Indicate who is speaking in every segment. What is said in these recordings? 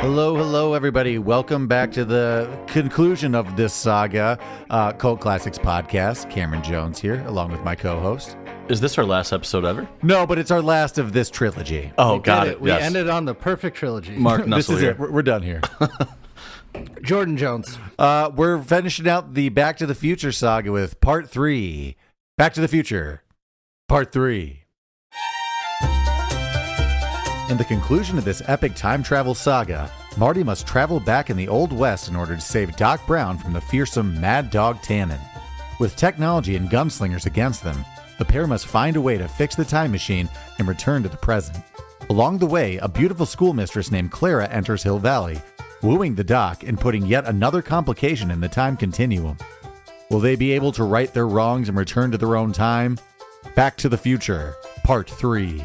Speaker 1: Hello, everybody. Welcome back to the conclusion of this saga, Cult Classics podcast. Cameron Jones here, along with my co-host.
Speaker 2: Is this our last episode ever?
Speaker 1: No, but it's our last of this trilogy.
Speaker 2: Oh, got it.
Speaker 3: We ended on the perfect trilogy.
Speaker 2: Mark Nussle
Speaker 1: This is
Speaker 2: here.
Speaker 1: it. We're done here.
Speaker 3: Jordan Jones.
Speaker 1: We're finishing out the Back to the Future saga with Part 3. Back to the Future, Part 3. In the conclusion of this epic time travel saga, Marty must travel back in the Old West in order to save Doc Brown from the fearsome Mad Dog Tanon. With technology and gunslingers against them, the pair must find a way to fix the time machine and return to the present. Along the way, a beautiful schoolmistress named Clara enters Hill Valley, wooing the Doc and putting yet another complication in the time continuum. Will they be able to right their wrongs and return to their own time? Back to the Future, Part 3.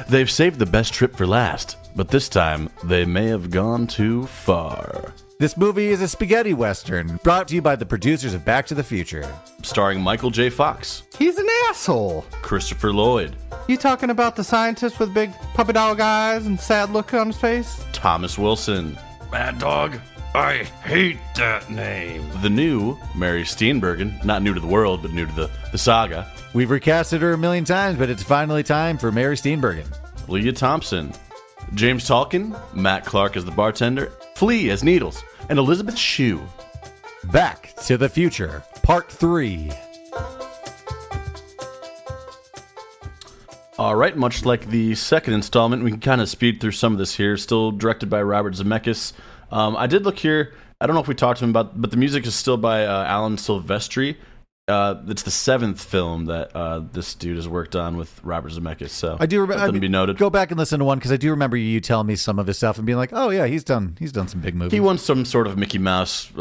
Speaker 2: They've saved the best trip for last, but this time they may have gone too far.
Speaker 1: This movie is a spaghetti western brought to you by the producers of Back to the Future.
Speaker 2: Starring Michael J. Fox,
Speaker 3: He's an asshole.
Speaker 2: Christopher Lloyd,
Speaker 3: You talking about the scientist with big puppy dog eyes and sad look on his face?
Speaker 2: Thomas Wilson,
Speaker 4: Mad Dog? I hate that name.
Speaker 2: the new Mary Steenburgen, not new to the world, but new to the saga,
Speaker 1: We've recasted her a million times, but it's finally time for Mary Steenburgen.
Speaker 2: Leah Thompson, James Tolkien, Matt Clark as the bartender, Flea as Needles, and Elizabeth Shue.
Speaker 1: Back to the Future, Part 3.
Speaker 2: All right, much like the second installment, we can kind of speed through some of this here. Still directed by Robert Zemeckis. I did look here. I don't know if we talked to him about, but the music is still by Alan Silvestri. It's the seventh film that this dude has worked on with Robert Zemeckis. So
Speaker 1: I do remember.
Speaker 2: to be noted.
Speaker 1: Go back and listen to one because I do remember you telling me some of his stuff and being like, "Oh yeah, he's done some big movies."
Speaker 2: He won some sort of Mickey Mouse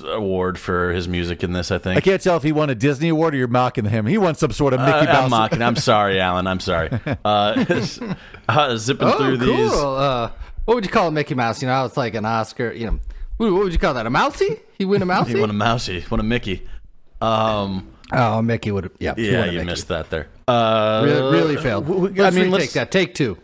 Speaker 2: award for his music in this, I think.
Speaker 1: I can't tell if he won a Disney award or you're mocking him. He won some sort of Mickey Mouse.
Speaker 2: I'm mocking. I'm sorry, Alan. I'm sorry. Zipping through these.
Speaker 3: What would you call a Mickey Mouse? You know, it's like an Oscar. You know, what would you call that? A mousey? He win a mousey?
Speaker 2: He won a mousey. Won a Mickey.
Speaker 3: Oh, Mickey would have. Yeah,
Speaker 2: you missed that there.
Speaker 3: Really failed. Let's take that. Take two.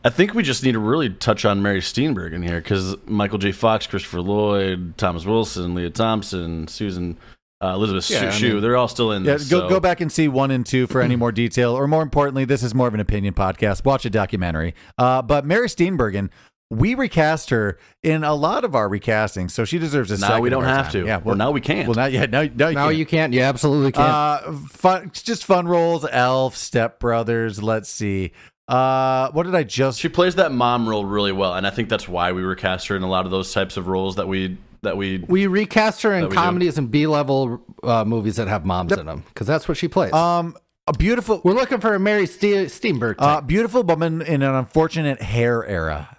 Speaker 2: I think we just need to really touch on Mary Steenburgen here because Michael J. Fox, Christopher Lloyd, Thomas Wilson, Leah Thompson, Susan, Elizabeth Shue, they're all still in this.
Speaker 1: Go back and see 1 and 2 for any more detail. Or more importantly, this is more of an opinion podcast. Watch a documentary. But Mary Steenburgen, we recast her in a lot of our recasting, so she deserves a second.
Speaker 2: Now we don't have
Speaker 1: time.
Speaker 2: to.
Speaker 1: Yeah,
Speaker 2: well, now we can't.
Speaker 1: Well, not yet. No,
Speaker 3: You can't. You absolutely can't.
Speaker 1: Just fun roles. Elf, Step Brothers. Let's see. What did I just?
Speaker 2: She plays that mom role really well, and I think that's why we recast her in a lot of those types of roles that we
Speaker 3: recast her in comedies
Speaker 2: do.
Speaker 3: and B-level movies that have moms in them because that's what she plays.
Speaker 1: A beautiful.
Speaker 3: We're looking for a Mary Steenburgen.
Speaker 1: Beautiful woman in an unfortunate hair era.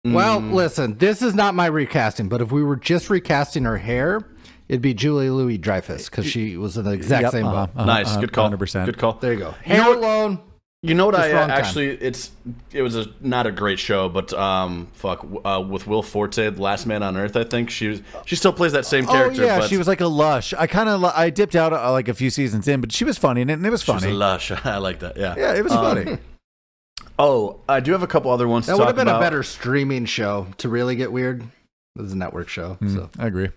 Speaker 3: Well, listen, this is not my recasting, but if we were just recasting her hair, it'd be Julie Louis-Dreyfus because she was in the exact same boat.
Speaker 2: Nice, good call.
Speaker 1: 100%.
Speaker 2: Good call.
Speaker 3: There you go. Hair alone.
Speaker 2: You know what?
Speaker 3: Just
Speaker 2: I
Speaker 3: wrong
Speaker 2: actually, it was not a great show, but with Will Forte, The Last Man on Earth, I think she still plays that same character.
Speaker 1: Oh yeah,
Speaker 2: but
Speaker 1: she was like a lush. I dipped out like a few seasons in, but she was funny in it, and it was funny.
Speaker 2: She was a lush. I like that. Yeah.
Speaker 1: Yeah, it was funny.
Speaker 2: Oh, I do have a couple other ones.
Speaker 3: That
Speaker 2: to
Speaker 3: would
Speaker 2: talk
Speaker 3: have been
Speaker 2: about.
Speaker 3: a better streaming show to really get weird. It was a network show, so
Speaker 1: I agree.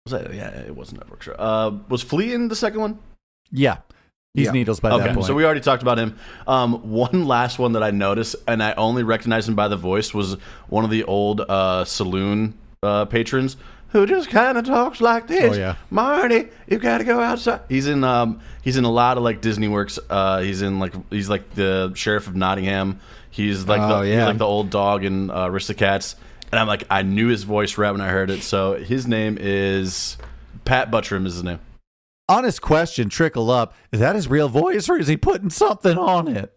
Speaker 2: Yeah, it was a network show. Was Flea in the second one?
Speaker 1: Yeah. He's Needles by that point.
Speaker 2: So we already talked about him. One last one that I noticed, and I only recognized him by the voice, was one of the old saloon patrons who just kind of talks like this.
Speaker 1: Oh, yeah.
Speaker 2: Marty, you got to go outside. He's in a lot of like Disney works. He's like the sheriff of Nottingham. He's like he's like the old dog in Aristocats. And I'm like, I knew his voice right when I heard it. So his name is Pat Buttram is his name.
Speaker 1: Honest question, trickle up. Is that his real voice, or is he putting something on it?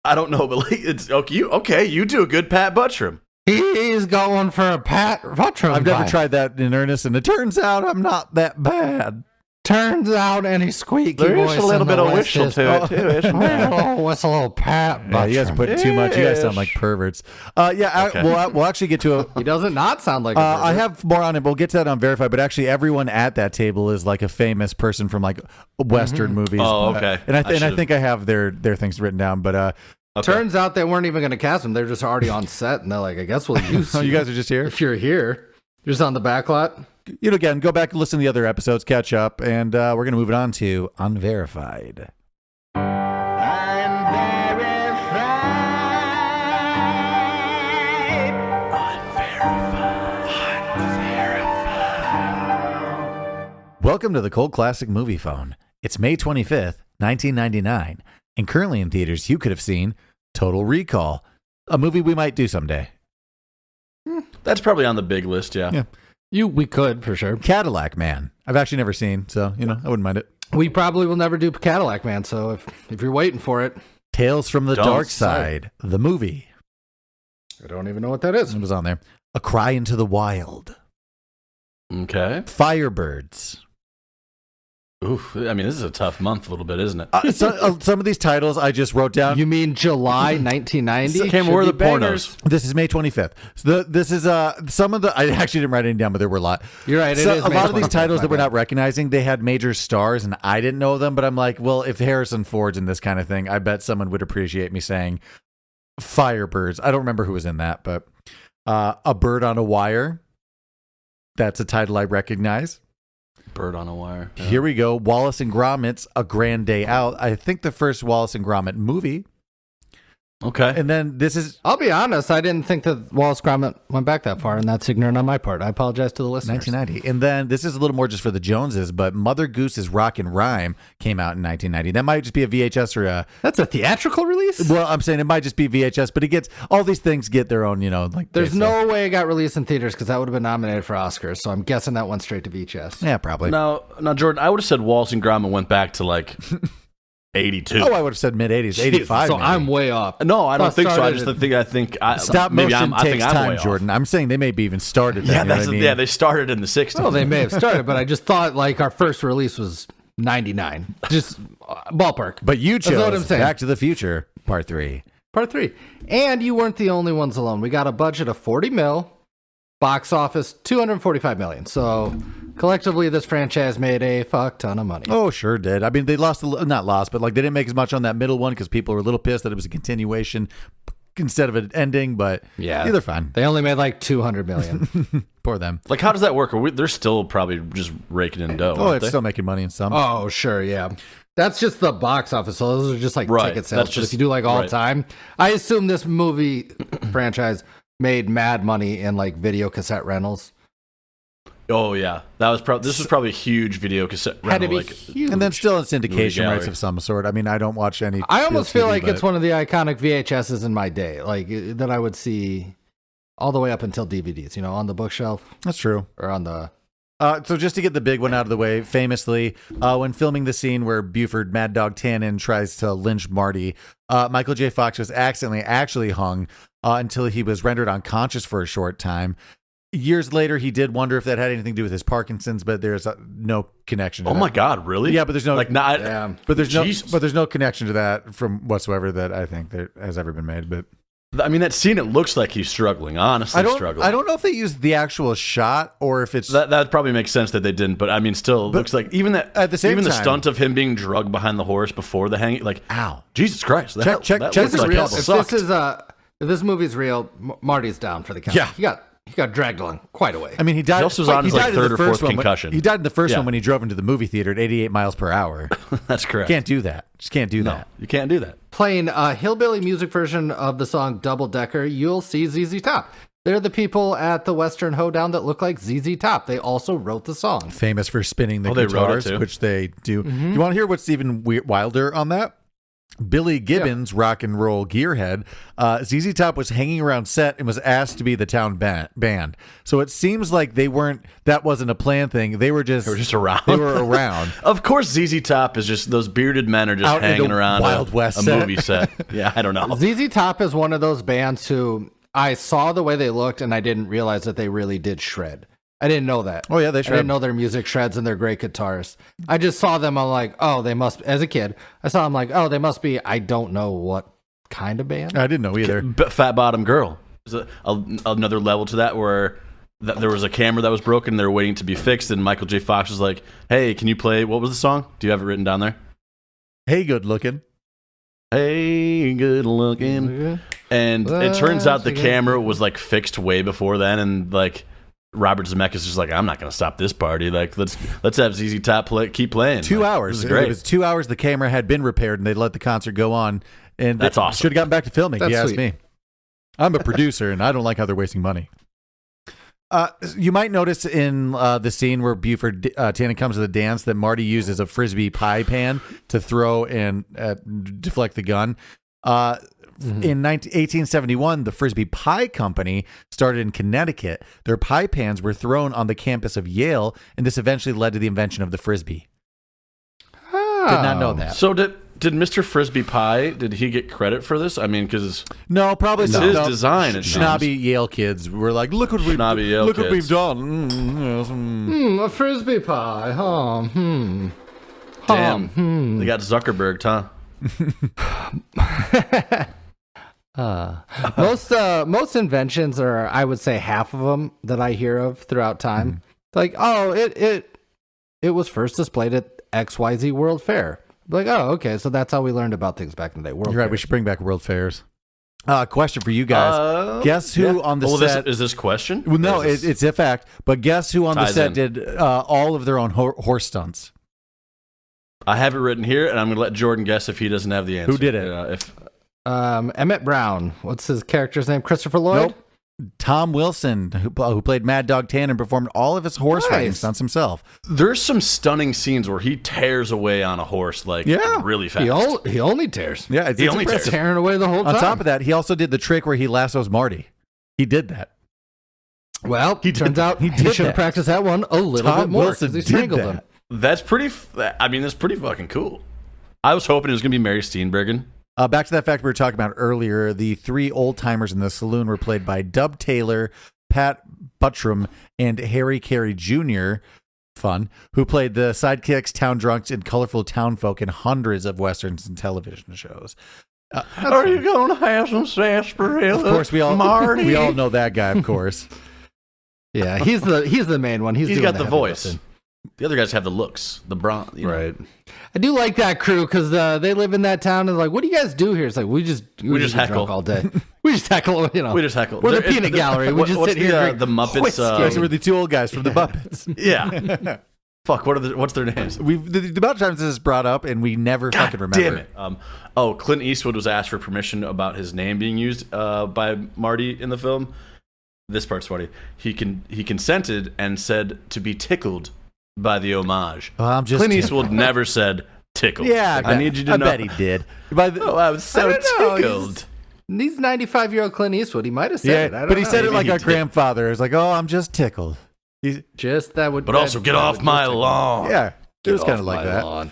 Speaker 2: I don't know, but like, it's okay. You do a good Pat Buttram.
Speaker 3: he's going for a Pat Buttram.
Speaker 1: I've never tried that in earnest, and it turns out I'm not that bad.
Speaker 3: Turns out any squeaky
Speaker 2: There's
Speaker 3: voice
Speaker 2: a little
Speaker 3: in the
Speaker 2: bit of
Speaker 3: West
Speaker 2: whistle
Speaker 3: is-
Speaker 2: to it, too, isn't there?
Speaker 3: Oh, what's a little pat?
Speaker 1: Yeah, you guys are putting too much. You guys sound like perverts.
Speaker 2: Okay.
Speaker 1: We'll actually get to a.
Speaker 3: He doesn't not sound like a
Speaker 1: I
Speaker 3: pervert.
Speaker 1: have more on it. We'll get to that on Verified. But actually, everyone at that table is like a famous person from like Western movies.
Speaker 2: Oh, okay.
Speaker 1: And I think I have their things written down. But
Speaker 2: Okay.
Speaker 3: Turns out they weren't even going to cast him. They're just already on set, and they're like, I guess we'll use
Speaker 1: oh, you guys are just here.
Speaker 3: if you're here. You're just on the back lot.
Speaker 1: Again, go back and listen to the other episodes, catch up, and we're gonna move it on to Unverified. Welcome to the Cold Classic Movie Phone. It's May 25th, 1999, and currently in theaters you could have seen Total Recall, a movie we might do someday.
Speaker 2: That's probably on the big list, yeah.
Speaker 3: We could, for sure.
Speaker 1: Cadillac Man. I've actually never seen, so, I wouldn't mind it.
Speaker 3: We probably will never do Cadillac Man, so if you're waiting for it.
Speaker 1: Tales from the
Speaker 2: Don't
Speaker 1: Dark
Speaker 2: say.
Speaker 1: Side, the movie.
Speaker 3: I don't even know what that is.
Speaker 1: It was on there. A Cry into the Wild.
Speaker 2: Okay.
Speaker 1: Firebirds.
Speaker 2: Oof. I mean, this is a tough month a little bit, isn't it?
Speaker 1: Some of these titles I just wrote down.
Speaker 3: You mean July 1990?
Speaker 2: Came where the pornos.
Speaker 1: This is May 25th. So this is some of the. I actually didn't write any down, but there were a lot.
Speaker 3: You're right.
Speaker 1: So
Speaker 3: It is
Speaker 1: a
Speaker 3: May
Speaker 1: lot of these
Speaker 3: 25th,
Speaker 1: titles
Speaker 3: my
Speaker 1: that we're
Speaker 3: bad.
Speaker 1: not recognizing, they had major stars, and I didn't know them. But I'm like, well, if Harrison Ford's in this kind of thing, I bet someone would appreciate me saying Firebirds. I don't remember who was in that, but A Bird on a Wire. That's a title I recognize.
Speaker 2: Bird on a Wire. Yeah.
Speaker 1: Here we go. Wallace and Gromit's A Grand Day Out. I think the first Wallace and Gromit movie.
Speaker 2: Okay.
Speaker 1: And then this is
Speaker 3: I'll be honest, I didn't think that Wallace Gromit went back that far, and that's ignorant on my part. I apologize to the listeners.
Speaker 1: 1990. And then this is a little more just for the Joneses, but Mother Goose's Rock and Rhyme came out in 1990. That might just be a VHS or a...
Speaker 3: That's a theatrical release?
Speaker 1: Well, I'm saying it might just be VHS, but it gets... All these things get their own, like...
Speaker 3: There's
Speaker 1: they-
Speaker 3: no way it got released in theaters because that would have been nominated for Oscars, so I'm guessing that went straight to VHS.
Speaker 1: Yeah, probably.
Speaker 2: Now, Jordan, I would have said Wallace and Gromit went back to like 82.
Speaker 1: Oh, I would have said mid-80s. 85,
Speaker 3: So
Speaker 1: maybe.
Speaker 3: I'm way off.
Speaker 2: No, I don't think so. I
Speaker 3: started
Speaker 2: just think
Speaker 1: Stop
Speaker 2: maybe
Speaker 1: motion
Speaker 2: I think
Speaker 1: takes
Speaker 2: I'm
Speaker 1: time,
Speaker 2: way off.
Speaker 1: Jordan. I'm saying they maybe even started then.
Speaker 2: Yeah,
Speaker 1: you know
Speaker 2: that's
Speaker 1: what I mean?
Speaker 2: yeah. They started in the 60s.
Speaker 3: Well, they may have started, but I just thought like our first release was 99. Just ballpark.
Speaker 1: But you
Speaker 3: That's what I'm
Speaker 1: chose
Speaker 3: saying.
Speaker 1: Back to the Future, Part 3.
Speaker 3: Part 3. And you weren't the only ones alone. We got a budget of 40 mil, box office 245 million. So collectively, this franchise made a fuck ton of money.
Speaker 1: Oh, sure did. I mean, they not lost, but like they didn't make as much on that middle one because people were a little pissed that it was a continuation instead of an ending, but
Speaker 3: Yeah.
Speaker 1: they're fine.
Speaker 3: They only made like 200 million.
Speaker 1: Poor them.
Speaker 2: Like, how does that work? They're still probably just raking in dough.
Speaker 1: Oh,
Speaker 2: aren't
Speaker 1: it's
Speaker 2: they?
Speaker 1: still making money in some.
Speaker 3: Oh, sure, yeah. That's just the box office. So those are just like
Speaker 2: Right.
Speaker 3: ticket sales.
Speaker 2: That's
Speaker 3: But
Speaker 2: just-
Speaker 3: if you do like all
Speaker 2: right.
Speaker 3: time, I assume this movie franchise made mad money in like video cassette rentals.
Speaker 2: Oh yeah, this was probably a huge video cassette
Speaker 3: Had to
Speaker 2: rental.
Speaker 3: be
Speaker 2: Like,
Speaker 3: huge.
Speaker 1: And then still in syndication
Speaker 2: gallery.
Speaker 1: rights of some sort. I mean, I don't watch any.
Speaker 3: I almost
Speaker 1: field
Speaker 3: feel
Speaker 1: TV,
Speaker 3: like it's
Speaker 1: but-
Speaker 3: one of the iconic VHSs in my day, like that I would see all the way up until DVDs, on the bookshelf
Speaker 1: That's true.
Speaker 3: or on the.
Speaker 1: So just to get the big one out of the way, famously, when filming the scene where Buford Mad Dog Tanon tries to lynch Marty, Michael J. Fox was accidentally actually hung until he was rendered unconscious for a short time. Years later, he did wonder if that had anything to do with his Parkinson's, but there's no connection to
Speaker 2: oh
Speaker 1: that.
Speaker 2: my God, really?
Speaker 1: Yeah, but there's no
Speaker 2: like not.
Speaker 3: Damn.
Speaker 1: but there's
Speaker 2: Jesus.
Speaker 1: no connection to that from whatsoever that I think that has ever been made. But
Speaker 2: I mean, that scene. It looks like he's struggling. Honestly, struggling.
Speaker 1: I don't know if they used the actual shot or if it's
Speaker 2: That probably makes sense that they didn't, but I mean, still, it looks like even that
Speaker 1: at the same
Speaker 2: even the
Speaker 1: time-
Speaker 2: stunt of him being drugged behind the horse before the hanging, like,
Speaker 1: ow.
Speaker 2: Jesus Christ, that
Speaker 1: Check
Speaker 2: that
Speaker 1: this
Speaker 2: looks
Speaker 1: is
Speaker 2: like
Speaker 1: real.
Speaker 2: that
Speaker 3: If
Speaker 2: sucked.
Speaker 3: this is if this movie's real, Marty's down for the count.
Speaker 1: Yeah.
Speaker 3: He got dragged along quite a way.
Speaker 1: I mean, he died.
Speaker 2: He also was on his, like,
Speaker 1: died in
Speaker 2: third
Speaker 1: the
Speaker 2: or
Speaker 1: first
Speaker 2: fourth
Speaker 1: one when-
Speaker 2: concussion.
Speaker 1: He died in the first
Speaker 2: Yeah.
Speaker 1: one when he drove into the movie theater at 88 miles per hour.
Speaker 2: That's correct.
Speaker 1: Can't do that. Just can't do
Speaker 2: no,
Speaker 1: that.
Speaker 2: you can't do that.
Speaker 3: Playing a hillbilly music version of the song Double Decker, you'll see ZZ Top. They're the people at the Western Hoedown that look like ZZ Top. They also wrote the song.
Speaker 1: Famous for spinning the
Speaker 2: Oh, they wrote it
Speaker 1: guitars,
Speaker 2: too?
Speaker 1: which they do. You want to hear what's even wilder on that? Billy Gibbons, rock and roll gearhead, ZZ Top was hanging around set and was asked to be the town band. So it seems like that wasn't a planned thing. They were just
Speaker 2: around.
Speaker 1: They were around.
Speaker 2: Of course, ZZ Top is just those bearded men are just
Speaker 1: Out in
Speaker 2: hanging
Speaker 1: the
Speaker 2: around
Speaker 1: Wild
Speaker 2: a
Speaker 1: West set.
Speaker 2: movie set. Yeah, I don't know.
Speaker 3: ZZ Top is one of those bands who I saw the way they looked and I didn't realize that they really did shred. I didn't know that.
Speaker 1: Oh, yeah, they
Speaker 3: I
Speaker 1: shred.
Speaker 3: didn't know their music shreds and they're great guitarists. I just saw them. I'm like, oh, they must. As a kid, I saw them like, oh, they must be. I don't know what kind of band.
Speaker 1: I didn't know either.
Speaker 2: Fat Bottom Girl. There's another level to that where there was a camera that was broken. They were waiting to be fixed, and Michael J. Fox was like, "Hey, can you play? What was the song? Do you have it written down there?"
Speaker 1: Hey, good looking.
Speaker 2: Hey, good looking. And it turns out the camera was like fixed way before then, and like Robert Zemeckis is just like, I'm not going to stop this party. Like, let's have ZZ Top keep playing.
Speaker 1: 2 hours.
Speaker 2: It
Speaker 1: was 2 hours. The camera had been repaired, and they let the concert go on. And
Speaker 2: that's awesome.
Speaker 1: Should have gotten back to filming.
Speaker 3: That's
Speaker 1: you asked
Speaker 3: sweet.
Speaker 1: me. I'm a producer, and I don't like how they're wasting money. You might notice in the scene where Buford Tannen comes to the dance that Marty uses a Frisbee pie pan to throw and deflect the gun. In 1871, the Frisbee Pie Company started in Connecticut. Their pie pans were thrown on the campus of Yale, and this eventually led to the invention of the Frisbee.
Speaker 3: Oh.
Speaker 1: Did not know that.
Speaker 2: So did Mr. Frisbee Pie, did he get credit for this? I mean, because
Speaker 1: No, probably
Speaker 2: it's
Speaker 1: not.
Speaker 2: his design.
Speaker 1: Snobby Yale kids were like, look what we've done.
Speaker 3: A Frisbee pie.
Speaker 2: Damn. They got Zuckerberg, huh?
Speaker 3: Most inventions are, I would say, half of them that I hear of throughout time. Like, oh, it was first displayed at XYZ World Fair. Like, oh, okay, so that's how we learned about things back in the day.
Speaker 1: You're right. We should bring back World Fairs. Question for you guys. Guess who on the set...
Speaker 2: Is this question?
Speaker 1: Well, no, it's a fact. But guess who on the set did all of their own horse stunts?
Speaker 2: I have it written here, and I'm going to let Jordan guess if he doesn't have the answer.
Speaker 1: Who did it?
Speaker 3: Emmett Brown. What's his character's name? Christopher Lloyd?
Speaker 1: Nope. Tom Wilson, who played Mad Dog Tannen, performed all of his horse riding stunts himself.
Speaker 2: There's some stunning scenes where he tears away on a horse really fast.
Speaker 3: He only tears.
Speaker 1: Yeah,
Speaker 2: he only tears.
Speaker 3: Tearing away the whole time.
Speaker 1: On top of that, he also did the trick where he lassos Marty. He did that.
Speaker 3: Well, turns out he should have practiced that one a little bit more because he strangled him.
Speaker 2: That's pretty fucking cool. I was hoping it was going to be Mary Steenburgen.
Speaker 1: Back to that fact we were talking about earlier. The three old timers in the saloon were played by Dub Taylor, Pat Buttram, and Harry Carey Jr. Fun, who played the sidekicks, town drunks, and colorful town folk in hundreds of westerns and television shows.
Speaker 2: Are you going to have some sarsaparilla?
Speaker 1: Of course,
Speaker 2: Marty?
Speaker 1: We all know that guy. Of course.
Speaker 3: Yeah, he's the main one. He's
Speaker 2: got the voice. Lifting. The other guys have the looks, the brawn.
Speaker 3: Right. I do like that crew because they live in that town and like, what do you guys do here? It's like we just
Speaker 2: heckle
Speaker 3: all day. We just heckle.
Speaker 2: We just heckle.
Speaker 3: We're the peanut gallery. We just sit here.
Speaker 2: The Muppets.
Speaker 1: So we're the two old guys from the Muppets.
Speaker 2: Yeah. Fuck. What's their names?
Speaker 1: The amount of times this is brought up and we never fucking remember.
Speaker 2: Damn it. Clint Eastwood was asked for permission about his name being used by Marty in the film. This part's funny. He consented and said to be tickled by the homage. Clint Eastwood never said tickled.
Speaker 1: Yeah,
Speaker 2: I need you to know.
Speaker 1: I bet he did.
Speaker 2: I was so tickled.
Speaker 3: He's 95-year-old Clint Eastwood. He might have said it.
Speaker 1: But he said it like our grandfather. It was like, oh, I'm just tickled.
Speaker 2: But also, get off my lawn.
Speaker 1: Yeah, it was kind of like that.
Speaker 3: Lawn.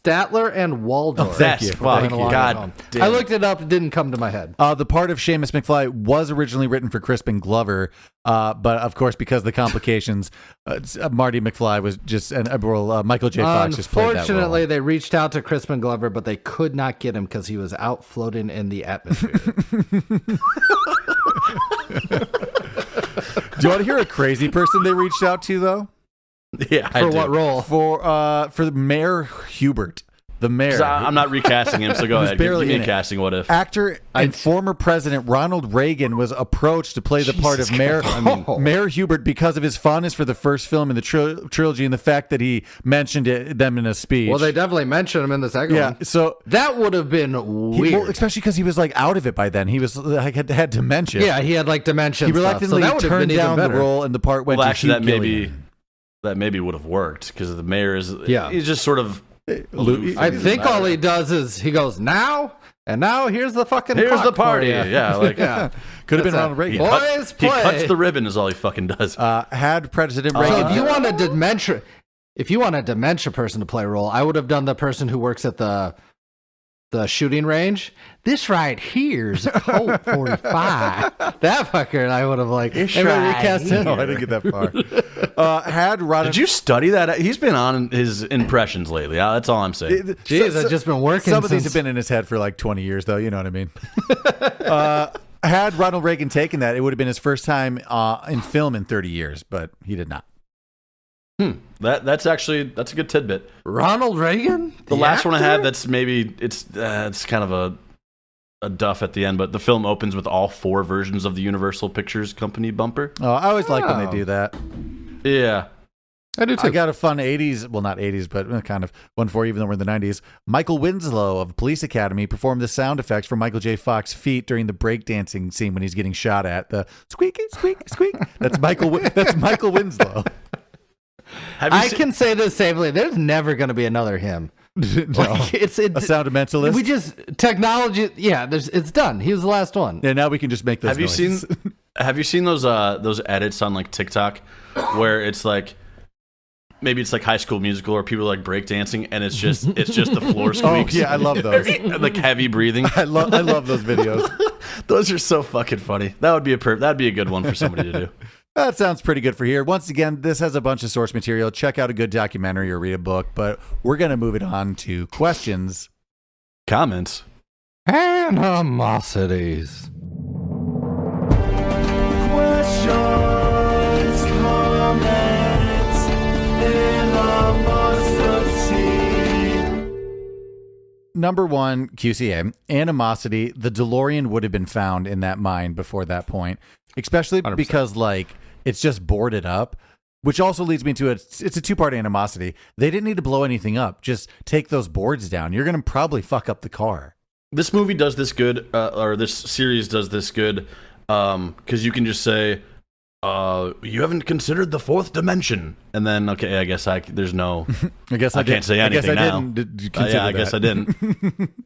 Speaker 3: Statler and Waldorf.
Speaker 1: Oh, thank you.
Speaker 2: God damn.
Speaker 3: I looked it up. It didn't come to my head.
Speaker 1: The part of Seamus McFly was originally written for Crispin Glover, but of course, because of the complications, Marty McFly was just Michael J. Fox just played that role.
Speaker 3: Unfortunately, they reached out to Crispin Glover, but they could not get him because he was out floating in the atmosphere.
Speaker 1: Do you want to hear a crazy person they reached out to, though?
Speaker 2: Yeah.
Speaker 3: For what role?
Speaker 1: For Mayor Hubert. The mayor.
Speaker 2: I'm not recasting him, so go ahead. Give me a casting what if.
Speaker 1: Actor and former President Ronald Reagan was approached to play the part of Mayor Hubert because of his fondness for the first film in the trilogy and the fact that he mentioned them in a speech.
Speaker 3: Well, they definitely mentioned him in the second one.
Speaker 1: So
Speaker 3: that would have been weird.
Speaker 1: Especially because he was like out of it by then. He was had dementia.
Speaker 3: Yeah, he had like dementia.
Speaker 1: He reluctantly turned down the role, and the part went to
Speaker 2: actually,
Speaker 1: Hugh
Speaker 2: that maybe would have worked because the mayor he's just sort of aloof.
Speaker 3: I think all he does is he goes now here's the fucking
Speaker 2: the party. Yeah, like
Speaker 1: could have been Ronald Reagan.
Speaker 3: Boys
Speaker 2: he cuts the ribbon is all he fucking does.
Speaker 1: Had President Reagan.
Speaker 3: So if you want a dementia person to play a role, I would have done the person who works at the the shooting range. This right here's a Colt 45. That fucker, I would have recast him.
Speaker 1: No, I didn't get that far.
Speaker 2: Did you study that? He's been on his impressions lately. That's all I'm saying.
Speaker 3: Jeez, I've just been working.
Speaker 1: Some of these have been in his head for like 20 years, though. You know what I mean? Had Ronald Reagan taken that, it would have been his first time in film in 30 years, but he did not.
Speaker 2: That's a good tidbit.
Speaker 3: Ronald Reagan?
Speaker 2: The last one I had that's maybe it's kind of a duff at the end, but the film opens with all 4 versions of the Universal Pictures Company bumper.
Speaker 1: Oh, I always like when they do that.
Speaker 2: Yeah.
Speaker 3: I do too.
Speaker 1: I got a fun 80s, well, not 80s, but kind of one for even though we're in the 90s. Michael Winslow of Police Academy performed the sound effects for Michael J. Fox's feet during the breakdancing scene when he's getting shot at. The squeaky, squeak, squeak. That's Michael Winslow.
Speaker 3: I can say this safely. There's never going to be another him.
Speaker 1: No.
Speaker 3: It's
Speaker 1: a sound mentalist.
Speaker 3: We just technology. Yeah, it's done. He was the last one.
Speaker 1: Yeah, now we can just make those noises.
Speaker 2: Have you seen those edits on like TikTok where it's like maybe it's like High School Musical or people are like breakdancing and it's just the floor squeaks.
Speaker 1: Oh yeah, I love those.
Speaker 2: Like heavy breathing.
Speaker 1: I love those videos.
Speaker 2: Those are so fucking funny. That'd be a good one for somebody to do.
Speaker 1: That sounds pretty good for here. Once again, this has a bunch of source material. Check out a good documentary or read a book, but we're going to move it on to questions.
Speaker 2: Comments.
Speaker 3: Animosities.
Speaker 5: Questions, comments, animosity.
Speaker 1: Number 1, QCA, animosity. The DeLorean would have been found in that mine before that point, especially 100%. Because like it's just boarded up, which also leads me to it's a 2-part animosity. They didn't need to blow anything up. Just take those boards down. You're going to probably fuck up the car.
Speaker 2: This movie does this good, or this series does this good, because you can just say, you haven't considered the 4th dimension. And then, okay, I guess there's no... I can't say anything now. I guess I didn't.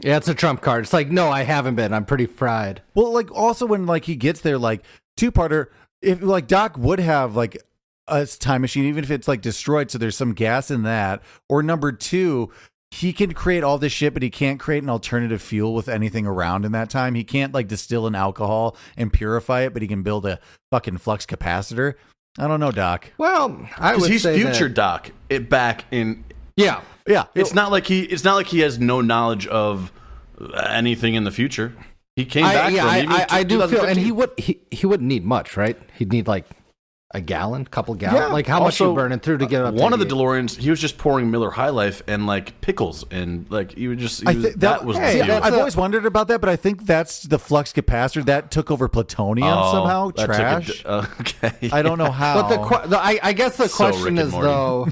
Speaker 3: Yeah, it's a trump card. It's like, no, I haven't been. I'm pretty fried.
Speaker 1: Well, like, also when, like, he gets there, like, 2-parter, if, like, Doc would have, like, a time machine, even if it's, like, destroyed, so there's some gas in that. Or number 2... he can create all this shit, but he can't create an alternative fuel with anything around in that time. He can't like distill an alcohol and purify it, but he can build a fucking flux capacitor. I don't know, Doc.
Speaker 3: Well, I would
Speaker 2: he's
Speaker 3: say
Speaker 2: future
Speaker 3: that...
Speaker 2: Doc. It back in.
Speaker 3: Yeah.
Speaker 2: It's not like he has no knowledge of anything in the future. He came back.
Speaker 3: I do feel, and he wouldn't need much, right? He'd need like a couple gallons. Yeah. Like how much you burning through to get up?
Speaker 2: One of the DeLoreans, he was just pouring Miller High Life and like pickles, and like that was.
Speaker 1: I've always wondered about that, but I think that's the flux capacitor that took over plutonium somehow. Trash.
Speaker 2: Okay,
Speaker 1: I don't know how.
Speaker 3: But I guess the question is though.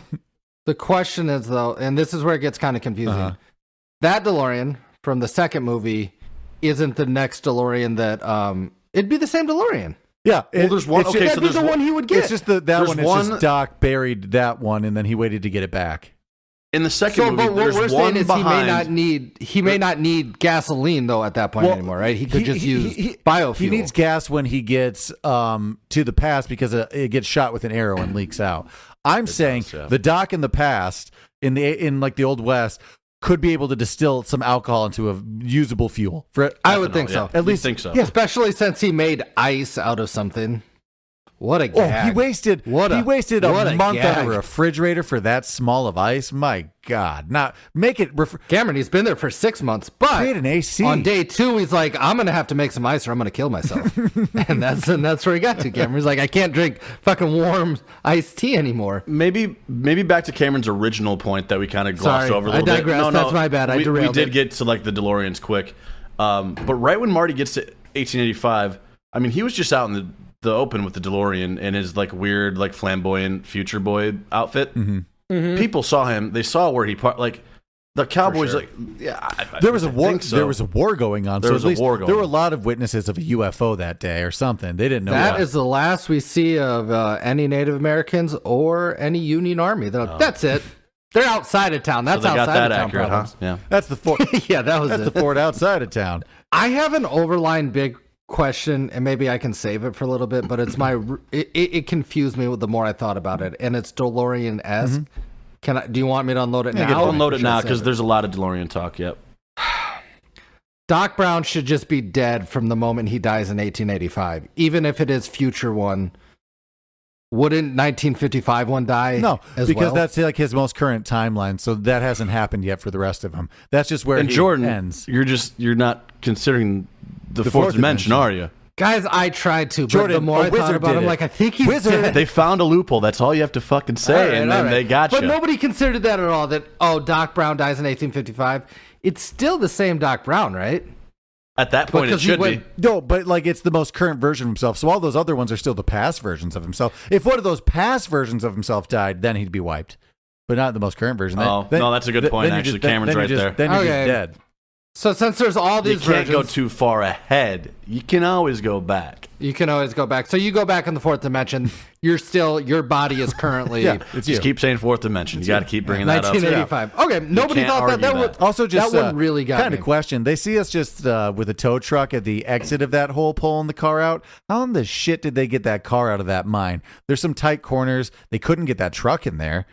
Speaker 3: The question is though, and this is where it gets kind of confusing. Uh-huh. That DeLorean from the second movie isn't the next DeLorean that it'd be the same DeLorean.
Speaker 1: Yeah,
Speaker 2: well, there's one. Okay, so
Speaker 3: there's the one he would get.
Speaker 1: It's just that one. It's just Doc buried that one, and then he waited to get it back.
Speaker 2: In the second movie, there's
Speaker 3: what we're
Speaker 2: one
Speaker 3: saying is
Speaker 2: behind.
Speaker 3: He may not need gasoline though at that point anymore, right? He could just use biofuel.
Speaker 1: He needs gas when he gets to the past because it gets shot with an arrow and leaks out. I'm saying the Doc in the past, in like the Old West, could be able to distill some alcohol into a usable fuel.
Speaker 3: I would think so.
Speaker 2: At least think so.
Speaker 3: Yeah, especially since he made ice out of something. What a gag.
Speaker 1: He wasted a month out of a refrigerator for that small of ice. My God. Not make it
Speaker 3: Cameron, he's been there for 6 months, but
Speaker 1: create an AC.
Speaker 3: On day 2, he's like, I'm gonna have to make some ice or I'm gonna kill myself. and that's where he got to. Cameron. He's like, I can't drink fucking warm iced tea anymore.
Speaker 2: Maybe back to Cameron's original point that we kind of glossed over a little
Speaker 3: bit. I digress. That's my bad. I derailed.
Speaker 2: We did get to like the DeLoreans quick. But right when Marty gets to 1885, I mean, he was just out in the open with the DeLorean in his like weird like flamboyant future boy outfit. Mm-hmm. Mm-hmm. People saw him. They saw where he like the Cowboys. Sure. Like
Speaker 1: there was a war. So. There was a war going on.
Speaker 2: There was a war going.
Speaker 1: There were a lot of witnesses of a UFO that day or something. They didn't know
Speaker 3: that is the last we see of any Native Americans or any Union Army. That's it. They're outside of town. That's outside
Speaker 2: got that
Speaker 3: of town.
Speaker 2: Accurate,
Speaker 3: problems.
Speaker 2: Huh? Yeah,
Speaker 1: that's the fort.
Speaker 3: Yeah, that's
Speaker 1: the fort outside of town.
Speaker 3: I have an overlying big question, and maybe I can save it for a little bit, but it's it confused me the more I thought about it, and it's DeLorean-esque. Do you want me to unload it now?
Speaker 2: Unload it now because there's a lot of DeLorean talk. Yep.
Speaker 3: Doc Brown should just be dead from the moment he dies in 1885. Even if it is future one, wouldn't 1955 one die?
Speaker 1: No,
Speaker 3: as
Speaker 1: because
Speaker 3: well?
Speaker 1: that's like his most current timeline, so that hasn't happened yet for the rest of them. That's just where
Speaker 2: And
Speaker 1: he
Speaker 2: Jordan,
Speaker 1: ends.
Speaker 2: you're not considering the fourth dimension, are you?
Speaker 3: Guys, I tried to, but
Speaker 1: Jordan,
Speaker 3: the more
Speaker 1: a
Speaker 3: I thought
Speaker 1: wizard
Speaker 3: about
Speaker 1: did
Speaker 3: him,
Speaker 1: it.
Speaker 3: like, I think he's
Speaker 1: Wizard.
Speaker 3: dead.
Speaker 2: They found a loophole. That's all you have to fucking say,
Speaker 3: All right,
Speaker 2: and
Speaker 3: all
Speaker 2: then
Speaker 3: right.
Speaker 2: they got
Speaker 3: But
Speaker 2: you.
Speaker 3: nobody considered that at all, that, Doc Brown dies in 1855. It's still the same Doc Brown, right?
Speaker 2: At that point,
Speaker 3: Because
Speaker 2: it
Speaker 3: he
Speaker 2: should
Speaker 3: went-
Speaker 2: be.
Speaker 1: No, but like it's the most current version of himself. So all those other ones are still the past versions of himself. If one of those past versions of himself died, then he'd be wiped. But not the most current version.
Speaker 2: Oh, no, that's a good point,
Speaker 1: you're
Speaker 2: actually.
Speaker 1: then
Speaker 2: Cameron's
Speaker 1: you're
Speaker 2: right
Speaker 1: just-
Speaker 2: there.
Speaker 1: Then you're
Speaker 3: Okay.
Speaker 1: just dead.
Speaker 3: So since there's all
Speaker 2: You
Speaker 3: these
Speaker 2: can't
Speaker 3: versions,
Speaker 2: go too far ahead. You can always go back.
Speaker 3: you can always go back. So you go back in the fourth dimension. Your body is currently
Speaker 1: Yeah, it's you.
Speaker 2: Just keep saying fourth dimension. You got to keep bringing that up.
Speaker 3: 1985. Okay, nobody
Speaker 2: can't
Speaker 3: thought that
Speaker 2: argue
Speaker 3: would.
Speaker 2: that.
Speaker 1: Also, just
Speaker 3: that one really got
Speaker 1: kind
Speaker 3: me.
Speaker 1: of question. They see us just with a tow truck at the exit of that hole, pulling the car out. How in the shit did they get that car out of that mine? There's some tight corners. They couldn't get that truck in there.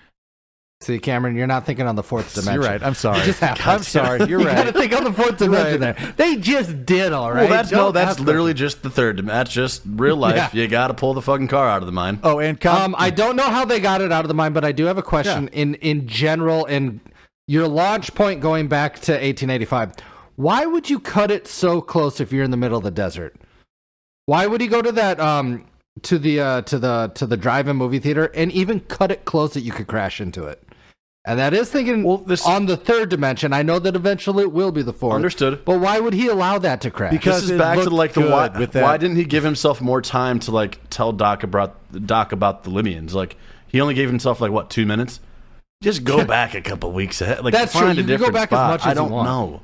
Speaker 3: See, Cameron, you're not thinking on the fourth dimension.
Speaker 1: You're right. I'm sorry.
Speaker 3: You just have to.
Speaker 1: I'm sorry. You're
Speaker 3: You got to
Speaker 1: right.
Speaker 3: think on the fourth dimension there. They just did, all right.
Speaker 2: Well, that's
Speaker 3: Don't ask
Speaker 2: literally just the third dimension. That's just real life.
Speaker 3: Yeah.
Speaker 2: You got to pull the fucking car out of the mine.
Speaker 1: Oh, and
Speaker 3: I don't know how they got it out of the mine, but I do have a question in general. In your launch point going back to 1885, why would you cut it so close if you're in the middle of the desert? Why would he go to that to the drive-in movie theater and even cut it close that you could crash into it? And that is thinking on the third dimension. I know that eventually it will be the fourth.
Speaker 2: Understood.
Speaker 3: But why would he allow that to crash?
Speaker 1: Because
Speaker 2: This is
Speaker 1: it
Speaker 2: back to
Speaker 1: looked
Speaker 2: like the
Speaker 1: good
Speaker 2: why.
Speaker 1: with that.
Speaker 2: Why didn't he give himself more time to like tell Doc about the Limeans? Like he only gave himself like what 2 minutes. Just go back a couple weeks ahead. Like
Speaker 3: That's
Speaker 2: find
Speaker 3: true.
Speaker 2: a
Speaker 3: You can go
Speaker 2: different
Speaker 3: back as
Speaker 2: spot.
Speaker 3: much as
Speaker 2: I
Speaker 3: you
Speaker 2: don't
Speaker 3: want.
Speaker 2: know.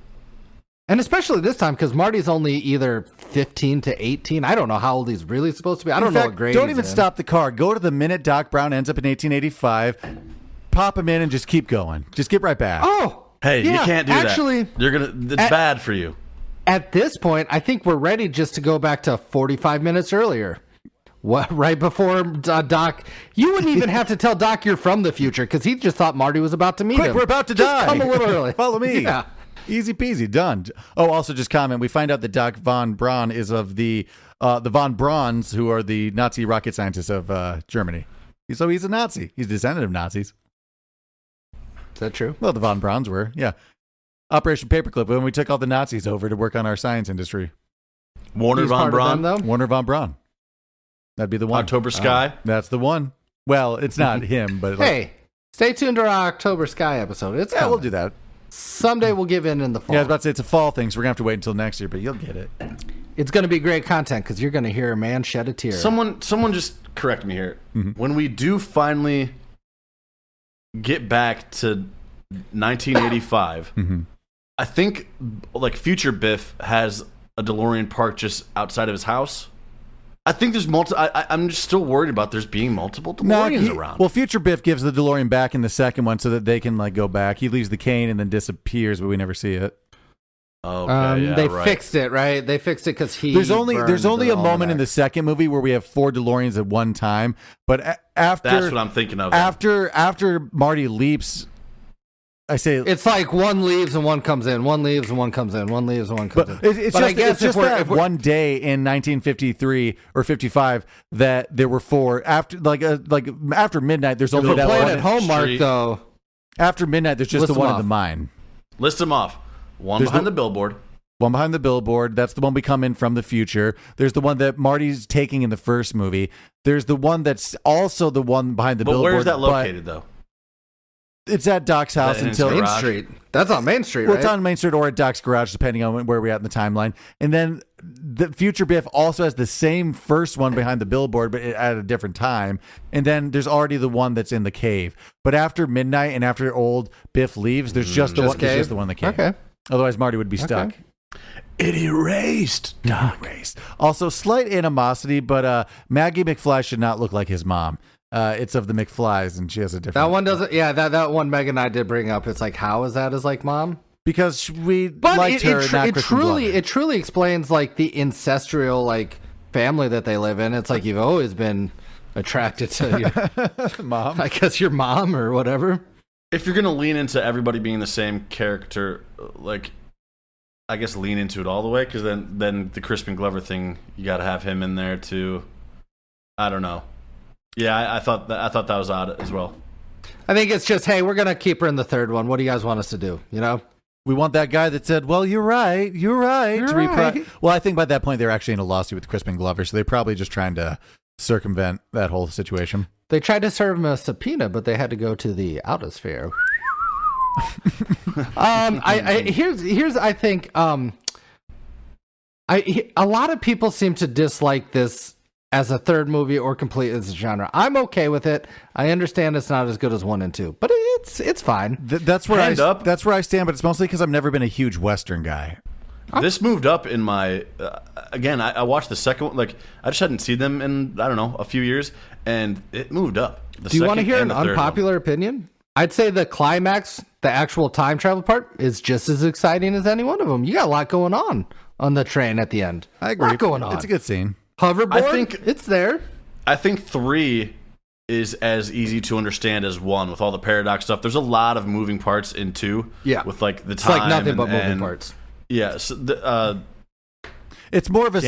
Speaker 3: And especially this time, because Marty's only either 15 to 18. I don't know how old he's really supposed to be. I don't
Speaker 1: In
Speaker 3: know
Speaker 1: fact,
Speaker 3: what grade
Speaker 1: don't
Speaker 3: he's
Speaker 1: even
Speaker 3: in.
Speaker 1: stop the car. Go to the minute Doc Brown ends up in 1885. Pop him in and just keep going. Just get right back.
Speaker 3: Oh,
Speaker 2: Hey,
Speaker 3: yeah,
Speaker 2: you can't do
Speaker 3: actually,
Speaker 2: that. You're gonna. It's bad for you.
Speaker 3: At this point, I think we're ready just to go back to 45 minutes earlier. What, right before Doc, you wouldn't even have to tell Doc you're from the future because he just thought Marty was about to meet
Speaker 1: Quick,
Speaker 3: him.
Speaker 1: we're about to
Speaker 3: Just
Speaker 1: die.
Speaker 3: Come a little early.
Speaker 1: Follow me.
Speaker 3: Yeah.
Speaker 1: Easy peasy, done. Oh, also just comment. We find out that Doc von Braun is of the von Brauns, who are the Nazi rocket scientists of Germany. So he's a Nazi. He's a descendant of Nazis.
Speaker 3: Is that true?
Speaker 1: Well, the von Brauns were, yeah. Operation Paperclip, when we took all the Nazis over to work on our science industry.
Speaker 2: Warner
Speaker 3: He's
Speaker 2: von
Speaker 3: part of them,
Speaker 2: Braun,
Speaker 3: though?
Speaker 1: Warner von Braun. That'd be the one.
Speaker 2: October Sky.
Speaker 1: That's the one. Well, it's not him, but like,
Speaker 3: Hey, stay tuned to our October Sky episode. It's
Speaker 1: yeah,
Speaker 3: coming.
Speaker 1: we'll do that.
Speaker 3: Someday we'll give in the fall.
Speaker 1: Yeah, I was about to say it's a fall thing, so we're gonna have to wait until next year, but you'll get it.
Speaker 3: It's going to be great content because you're going to hear a man shed a tear.
Speaker 2: Someone just correct me here.
Speaker 1: Mm-hmm.
Speaker 2: When we do finally get back to 1985,
Speaker 1: Mm-hmm.
Speaker 2: I think like future Biff has a DeLorean parked just outside of his house. I think there's I'm just still worried about there's being multiple DeLoreans around.
Speaker 1: Well, Future Biff gives the DeLorean back in the second one so that they can like go back. He leaves the cane and then disappears, but we never see it.
Speaker 2: Okay, yeah,
Speaker 3: they
Speaker 2: right.
Speaker 3: fixed it, right? They fixed it because he.
Speaker 1: There's only
Speaker 3: burned
Speaker 1: a
Speaker 3: all
Speaker 1: moment
Speaker 3: that.
Speaker 1: in the second movie where we have 4 DeLoreans at one time, but after
Speaker 2: That's what I'm thinking of.
Speaker 1: after Marty leaps, I say
Speaker 3: It's like one leaves and one comes in. One leaves and one comes in. One leaves and one comes
Speaker 1: but
Speaker 3: in.
Speaker 1: it's
Speaker 3: But
Speaker 1: just,
Speaker 3: I guess
Speaker 1: it's just
Speaker 3: if we're,
Speaker 1: that
Speaker 3: if we're
Speaker 1: one day in 1953 or 55 that there were 4 after after midnight. There's only
Speaker 3: if we're
Speaker 1: that
Speaker 3: playing
Speaker 1: one.
Speaker 3: at home, Mark,
Speaker 2: Street.
Speaker 3: though.
Speaker 1: After midnight, there's just
Speaker 3: List
Speaker 1: the
Speaker 3: them
Speaker 1: one in
Speaker 3: off.
Speaker 1: the mine.
Speaker 2: List them off. One
Speaker 1: There's
Speaker 2: behind
Speaker 1: the-
Speaker 2: the billboard.
Speaker 1: One behind the billboard. That's the one we come in from the future. There's the one that Marty's taking in the first movie. There's the one that's also the one behind the
Speaker 2: But
Speaker 1: billboard.
Speaker 2: where's that
Speaker 1: but
Speaker 2: located though?
Speaker 1: It's at Doc's house
Speaker 2: in his
Speaker 1: until
Speaker 2: garage?
Speaker 3: Main Street. That's on Main Street,
Speaker 1: well,
Speaker 3: right?
Speaker 1: it's on Main Street or at Doc's garage, depending on where we're at in the timeline. And then the future Biff also has the same first one behind the billboard, but at a different time. And then there's already the one that's in the cave. But after midnight and after old Biff leaves, there's just the
Speaker 3: Just
Speaker 1: one. There's
Speaker 3: cave?
Speaker 1: just the one in the cave.
Speaker 3: Okay.
Speaker 1: Otherwise, Marty would be stuck.
Speaker 2: It erased.
Speaker 1: Doc race. Also, slight animosity, but Maggie McFly should not look like his mom. It's of the McFlys, and she has a different.
Speaker 3: That one doesn't. Yeah, that one Meg and I did bring up. It's like, how is that as like mom?
Speaker 1: because we
Speaker 3: But
Speaker 1: liked her. not
Speaker 3: it
Speaker 1: Kristen
Speaker 3: truly
Speaker 1: Glover.
Speaker 3: it truly explains like the ancestral like family that they live in. It's like you've always been attracted to your
Speaker 1: Mom.
Speaker 3: I guess your mom or whatever.
Speaker 2: If you're gonna lean into everybody being the same character, like I guess, lean into it all the way, because then the Crispin Glover thing, you got to have him in there too. I don't know. Yeah, I thought that was odd as well.
Speaker 3: I think it's just, hey, we're gonna keep her in the third one. What do you guys want us to do? You know,
Speaker 1: we want that guy that said, "Well, you're right. Well, I think by that point they're actually in a lawsuit with Crispin Glover, so they're probably just trying to circumvent that whole situation.
Speaker 3: They tried to serve him a subpoena, but they had to go to the outer sphere. I think a lot of people seem to dislike this as a third movie or complete as a genre. I'm okay with it. I understand it's not as good as 1 and 2, but it's fine.
Speaker 1: That's where I stand, but it's mostly because I've never been a huge Western guy.
Speaker 2: This moved up in my again. I watched the second one. Like, I just hadn't seen them in, I don't know, a few years, and it moved up.
Speaker 3: Do you want to hear an unpopular opinion? I'd say the climax, the actual time travel part, is just as exciting as any one of them. You got a lot going on the train at the end.
Speaker 1: I agree.
Speaker 3: A lot going on.
Speaker 1: It's a good scene.
Speaker 3: Hoverboard, I think it's there.
Speaker 2: I think 3 is as easy to understand as 1 with all the paradox stuff. There's a lot of moving parts in 2.
Speaker 3: Yeah,
Speaker 2: with like the
Speaker 3: it's
Speaker 2: time.
Speaker 3: It's like nothing but moving parts.
Speaker 2: Yeah, so
Speaker 1: it's more of a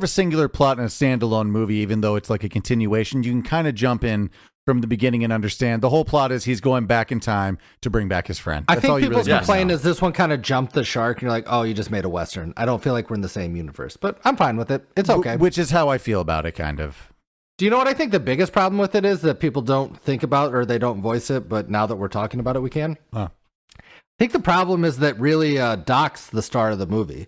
Speaker 1: singular plot and a standalone movie, even though it's like a continuation. You can kind of jump in from the beginning and understand. The whole plot is he's going back in time to bring back his friend.
Speaker 3: I think people's complaint is this one kind of jumped the shark, and you're like, oh, you just made a Western. I don't feel like we're in the same universe, but I'm fine with it. It's okay.
Speaker 1: Which is how I feel about it, kind of.
Speaker 3: Do you know what I think the biggest problem with it is that people don't think about, or they don't voice it, but now that we're talking about it, we can?
Speaker 1: Huh.
Speaker 3: I think the problem is that really Doc's the star of the movie,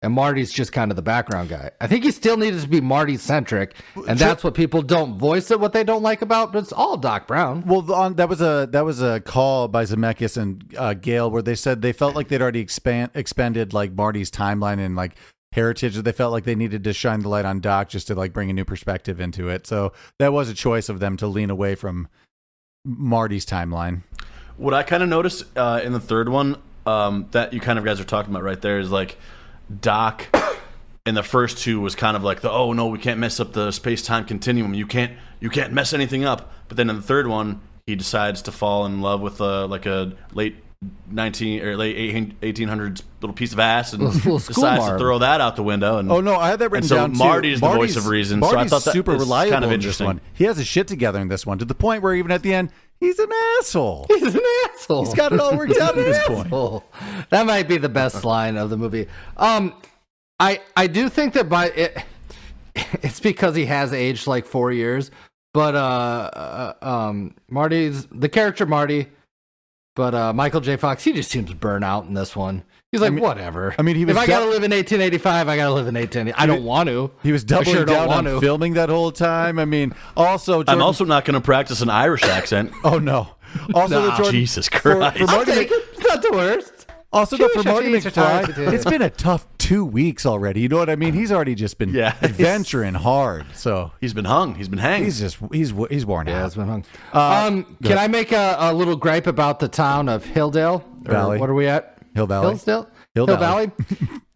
Speaker 3: and Marty's just kind of the background guy. I think he still needed to be Marty-centric, and that's what people don't voice it, what they don't like about, but it's all Doc Brown.
Speaker 1: Well, that was a call by Zemeckis and Gale where they said they felt like they'd already expended like Marty's timeline and like heritage, that they felt like they needed to shine the light on Doc just to like bring a new perspective into it. So that was a choice of them to lean away from Marty's timeline.
Speaker 2: What I kind of noticed in the third one that you kind of guys are talking about right there is like Doc in the first 2 was kind of like oh no, we can't mess up the space-time continuum. You can't mess anything up. But then in the third one, he decides to fall in love with like a late 1800s little piece of ass and decides to throw that out the window. And
Speaker 1: oh no, I had that written down.
Speaker 2: So Marty's the voice of reason.
Speaker 1: Marty's
Speaker 2: so I thought that
Speaker 1: super reliable
Speaker 2: kind of
Speaker 1: interesting. In this one. He has his shit together in this one to the point where even at the end, he's an asshole.
Speaker 3: He's an asshole.
Speaker 1: He's got it all worked out at this point.
Speaker 3: That might be the best line of the movie. I do think that it's because he has aged like 4 years, but Marty's the character Marty, but Michael J. Fox, he just seems burnt out in this one. He's like, whatever.
Speaker 1: I mean, if
Speaker 3: I gotta live in 1885, I gotta live in 1880. I don't want to.
Speaker 1: He was doubling down on filming that whole time. I mean, also, Jordan,
Speaker 2: I'm also not going to practice an Irish accent.
Speaker 1: Oh no. Also, Jordan,
Speaker 2: Jesus Christ.
Speaker 3: For Marty, it's not the worst.
Speaker 1: Also, for Marty McFly, it's been a tough 2 weeks already. You know what I mean? He's already just been adventuring hard. So
Speaker 2: he's been hung. He's been hanged.
Speaker 1: He's worn out.
Speaker 3: Yeah, he's been hung. Can I make a little gripe about the town of Hilldale?
Speaker 1: Valley.
Speaker 3: What are we at?
Speaker 1: Hill Valley.
Speaker 3: Hill Valley.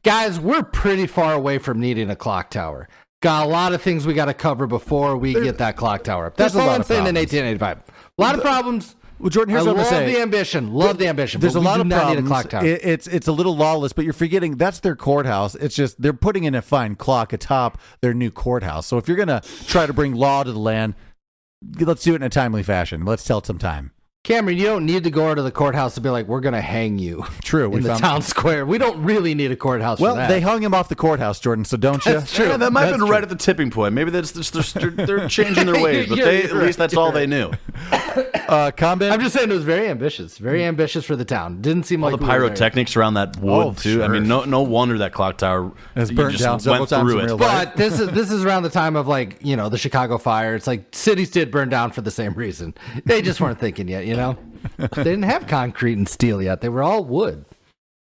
Speaker 3: Guys, we're pretty far away from needing a clock tower. Got a lot of things we got to cover before we get that clock tower up. That's all I'm saying in 1885. A lot of problems.
Speaker 1: Well, Jordan, here's what I'm saying.
Speaker 3: Love the ambition.
Speaker 1: There's a lot of problems.
Speaker 3: Need a clock tower.
Speaker 1: It's a little lawless, but you're forgetting that's their courthouse. It's just they're putting in a fine clock atop their new courthouse. So if you're gonna try to bring law to the land, let's do it in a timely fashion. Let's tell it some time.
Speaker 3: Cameron, you don't need to go to the courthouse to be like, we're going to hang you.
Speaker 1: True.
Speaker 3: In the town square. We don't really need a courthouse for that.
Speaker 1: Well, they hung him off the courthouse, Jordan, so don't you?
Speaker 3: That's true.
Speaker 2: Yeah, that might have been right at the tipping point. Maybe they're changing their ways, but at least that's all they knew.
Speaker 1: Comment?
Speaker 3: I'm just saying it was very ambitious. Very ambitious for the town. Didn't seem
Speaker 2: all
Speaker 3: like
Speaker 2: the pyrotechnics around that wood, too.
Speaker 1: Sure.
Speaker 2: I mean, no wonder that clock tower
Speaker 1: burnt down
Speaker 2: went through it.
Speaker 3: But this is around the time of like, the Chicago fire. It's like cities did burn down for the same reason. They just weren't thinking yet, They didn't have concrete and steel yet. They were all wood.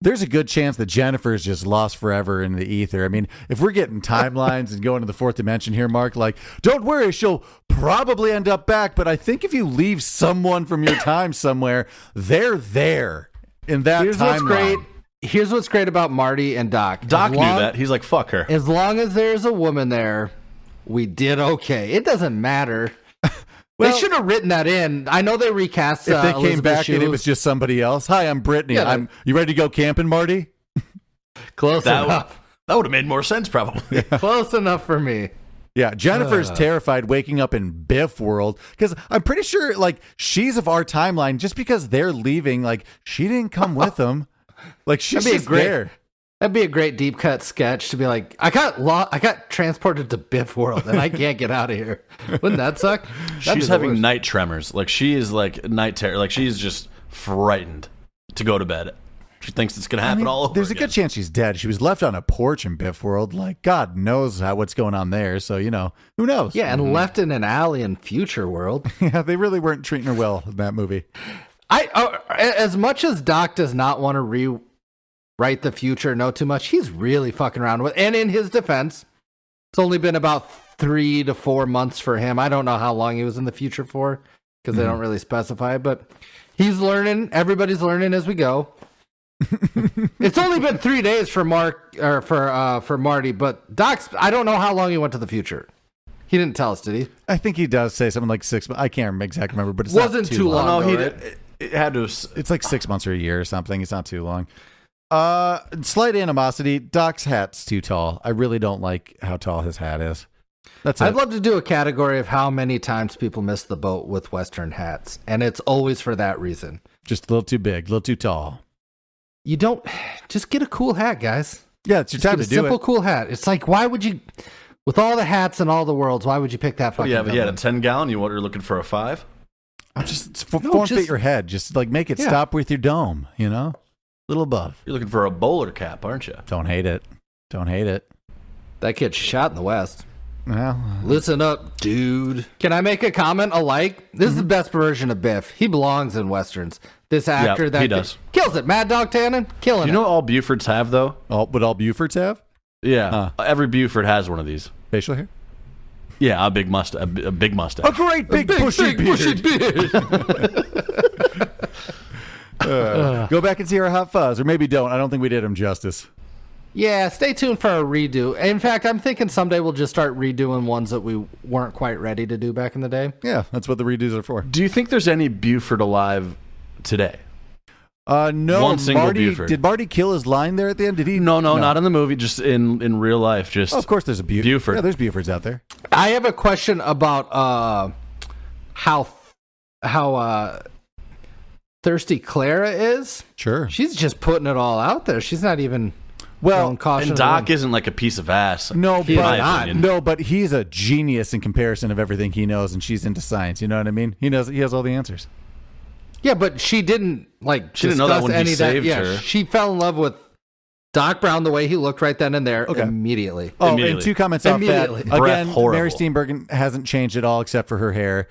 Speaker 1: There's a good chance that Jennifer's just lost forever in the ether. I mean, if we're getting timelines and going to the fourth dimension here, Mark, like, don't worry, she'll probably end up back. But I think if you leave someone from your time somewhere, they're there in that timeline.
Speaker 3: Here's what's great about Marty and Doc.
Speaker 2: Doc knew that. He's like, fuck her.
Speaker 3: As long as there's a woman there, we did okay. It doesn't matter. Well, they should have written that in. I know they recast.
Speaker 1: If they came back and it was just somebody else. Hi, I'm Brittany.
Speaker 3: Yeah,
Speaker 1: you ready to go camping, Marty?
Speaker 3: Close enough.
Speaker 2: That would have made more sense, probably.
Speaker 3: Close enough for me.
Speaker 1: Yeah, Jennifer's terrified waking up in Biff world because I'm pretty sure like she's of our timeline just because they're leaving. Like she didn't come with them. Like she's just there.
Speaker 3: That'd be a great deep cut sketch to be like, I got transported to Biff world and I can't get out of here. Wouldn't that suck?
Speaker 2: She's having night tremors. Like she is like night terror. Like she's just frightened to go to bed. She thinks it's going to happen all over
Speaker 1: There's
Speaker 2: again.
Speaker 1: a good chance she's dead. She was left on a porch in Biff world. Like God knows what's going on there. So, who knows?
Speaker 3: Yeah, and left in an alley in future world.
Speaker 1: Yeah, they really weren't treating her well in that movie.
Speaker 3: As much as Doc does not want to rewrite the future, know too much, he's really fucking around with. And in his defense, it's only been about 3 to 4 months for him. I don't know how long he was in the future for because they don't really specify. But he's learning. Everybody's learning as we go. It's only been 3 days for Marty, but Doc's. I don't know how long he went to the future. He didn't tell us, did he?
Speaker 1: I think he does say something like 6 months. I can't exactly remember, but it
Speaker 3: wasn't too long.
Speaker 2: No,
Speaker 3: right?
Speaker 2: it had to.
Speaker 1: It's like 6 months or a year or something. It's not too long. Slight animosity. Doc's hat's too tall. I really don't like how tall his hat is. That's it.
Speaker 3: I'd love to do a category of how many times people miss the boat with Western hats, and it's always for that reason.
Speaker 1: Just a little too big, a little too tall.
Speaker 3: You don't just get a cool hat, guys.
Speaker 1: Yeah, it's your time to do it.
Speaker 3: Simple, cool hat. It's like, why would you, with all the hats and all the worlds, why would you pick that fucking?
Speaker 2: Yeah, but you had a 10-gallon. You're looking for a 5.
Speaker 1: I'm just form-fit your head. Just like make it stop with your dome. A little above.
Speaker 2: You're looking for a bowler cap, aren't you?
Speaker 1: Don't hate it. Don't hate it.
Speaker 3: That kid's shot in the West.
Speaker 1: Well,
Speaker 3: listen up, dude. Can I make a comment alike? This is the best version of Biff. He belongs in Westerns. This actor
Speaker 2: he does.
Speaker 3: Kills it. Mad Dog Tanon, killing it.
Speaker 2: You know what all Bufords have, though?
Speaker 1: What all Bufords have?
Speaker 2: Yeah. Every Buford has one of these.
Speaker 1: Facial hair?
Speaker 2: Yeah, a big mustache. A big mustache.
Speaker 1: A great big bushy beard. Go back and see our Hot Fuzz, or maybe don't. I don't think we did him justice.
Speaker 3: Yeah, stay tuned for a redo. In fact, I'm thinking someday we'll just start redoing ones that we weren't quite ready to do back in the day.
Speaker 1: Yeah, that's what the redos are for.
Speaker 2: Do you think there's any Buford alive today?
Speaker 1: No.
Speaker 2: One single
Speaker 1: Marty,
Speaker 2: Buford.
Speaker 1: did Marty kill his line there at the end? Did he?
Speaker 2: No, not in the movie. Just in real life. Just
Speaker 1: of course, there's a
Speaker 2: Buford.
Speaker 1: Yeah, there's Bufords out there.
Speaker 3: I have a question about how thirsty Clara is.
Speaker 1: Sure,
Speaker 3: she's just putting it all out there. She's not even.
Speaker 1: Well,
Speaker 2: and Doc isn't like a piece of ass.
Speaker 1: No, but he's a genius in comparison of everything he knows, and she's into science. You know what I mean? He has all the answers.
Speaker 3: Yeah, but she didn't
Speaker 2: She didn't know that when he saved her.
Speaker 3: She fell in love with Doc Brown the way he looked right then and there immediately.
Speaker 1: Oh, and 2 comments off that. Again,
Speaker 2: horrible.
Speaker 1: Mary Steenburgen hasn't changed at all except for her hair.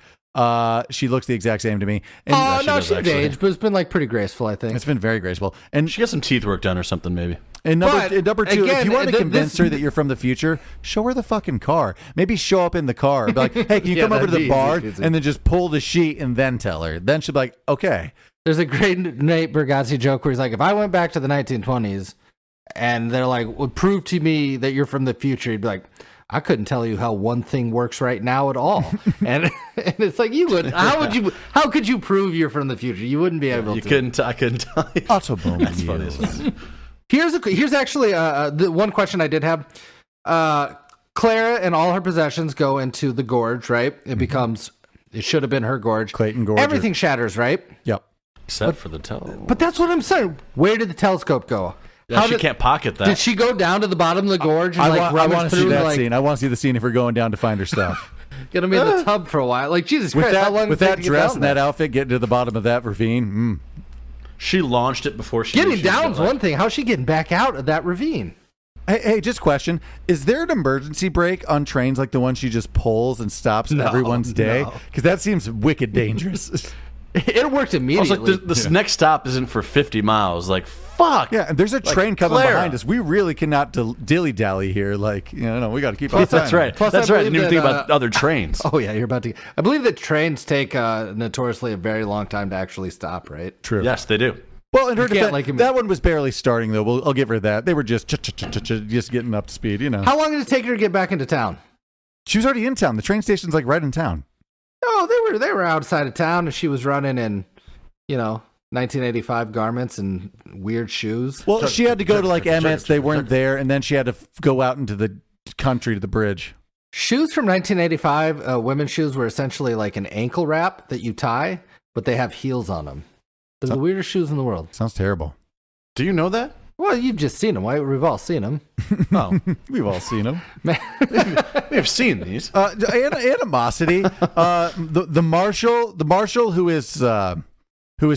Speaker 1: She looks the exact same to me.
Speaker 3: And she's aged, but it's been like pretty graceful, I think.
Speaker 1: It's been very graceful. And
Speaker 2: she got some teeth work done or something, maybe.
Speaker 1: And number 2, again, if you want to convince her that you're from the future, show her the fucking car. Maybe show up in the car and be like, hey, can you come over to the bar? And then just pull the sheet and then tell her. Then she'll be like, okay.
Speaker 3: There's a great Nate Bargatze joke where he's like, if I went back to the 1920s and they're like, well, prove to me that you're from the future, he'd be like, I couldn't tell you how one thing works right now at all. and it's like, you would. How could you prove you're from the future? You wouldn't be able to.
Speaker 2: I couldn't tell you.
Speaker 1: Auto boom.
Speaker 2: That's funny.
Speaker 3: Here's actually the one question I did have. Clara and all her possessions go into the gorge, right? It should have been her gorge.
Speaker 1: Clayton Gorge.
Speaker 3: Everything shatters, right?
Speaker 1: Yep.
Speaker 2: Except for the telescope.
Speaker 3: But that's what I'm saying. Where did the telescope go?
Speaker 2: Yeah, she can't pocket that.
Speaker 3: Did she go down to the bottom of the gorge and
Speaker 1: I want to see that
Speaker 3: scene.
Speaker 1: I want to see the scene if we're going down to find her stuff.
Speaker 3: Gonna be in the tub for a while. Like, Jesus Christ, how long
Speaker 1: with that dress and that outfit, getting to the bottom of that ravine.
Speaker 2: She launched it before she
Speaker 3: getting down's one thing. How's she getting back out of that ravine?
Speaker 1: Hey, just question. Is there an emergency brake on trains like the one she just pulls and stops everyone's day? Because that seems wicked dangerous.
Speaker 3: It worked immediately.
Speaker 2: I was like, this next stop isn't for 50 miles. Like, fuck.
Speaker 1: Yeah, and there's a train coming behind us. We really cannot dilly-dally here. Like, we got to keep on time.
Speaker 2: That's right. That's right. I didn't even think about other trains.
Speaker 3: Oh, yeah, you're about to. I believe that trains take notoriously a very long time to actually stop, right?
Speaker 1: True.
Speaker 2: Yes, they do.
Speaker 1: Well, in her defense, that one was barely starting, though. I'll give her that. They were just getting up to speed,
Speaker 3: How long did it take her to get back into town?
Speaker 1: She was already in town. The train station's like right in town.
Speaker 3: Oh, they were outside of town, and she was running in, 1985 garments and weird shoes.
Speaker 1: Well, she had to go to like Emmett's. They weren't there, and then she had to go out into the country to the bridge.
Speaker 3: Shoes from 1985, women's shoes were essentially like an ankle wrap that you tie, but they have heels on them. They're the weirdest shoes in the world.
Speaker 1: Sounds terrible.
Speaker 2: Do you know that?
Speaker 3: Well, you've just seen them. We've all seen them.
Speaker 2: Oh,
Speaker 1: We've all seen them.
Speaker 2: we've seen these.
Speaker 1: Animosity. The marshal who is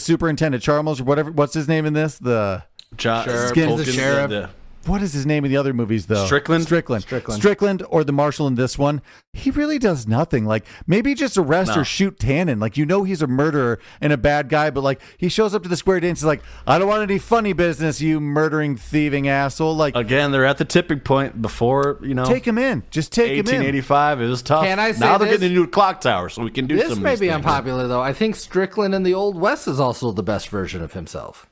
Speaker 1: Superintendent Charles or whatever. What's his name in this? The
Speaker 3: Sheriff.
Speaker 1: What is his name in the other movies, though?
Speaker 2: Strickland?
Speaker 1: Strickland, or the marshal in this one. He really does nothing. Like, maybe just arrest or shoot Tanon. Like, he's a murderer and a bad guy, but, like, he shows up to the square dance and is like, I don't want any funny business, you murdering, thieving asshole. Like,
Speaker 2: again, they're at the tipping point before,
Speaker 1: Take him in. Just take him in.
Speaker 2: 1885, it was tough.
Speaker 3: Can I say
Speaker 2: now they're
Speaker 3: this?
Speaker 2: getting a new clock tower, so we can do
Speaker 3: This
Speaker 2: some
Speaker 3: may
Speaker 2: of
Speaker 3: be
Speaker 2: these things.
Speaker 3: unpopular, though. I think Strickland in the Old West is also the best version of himself.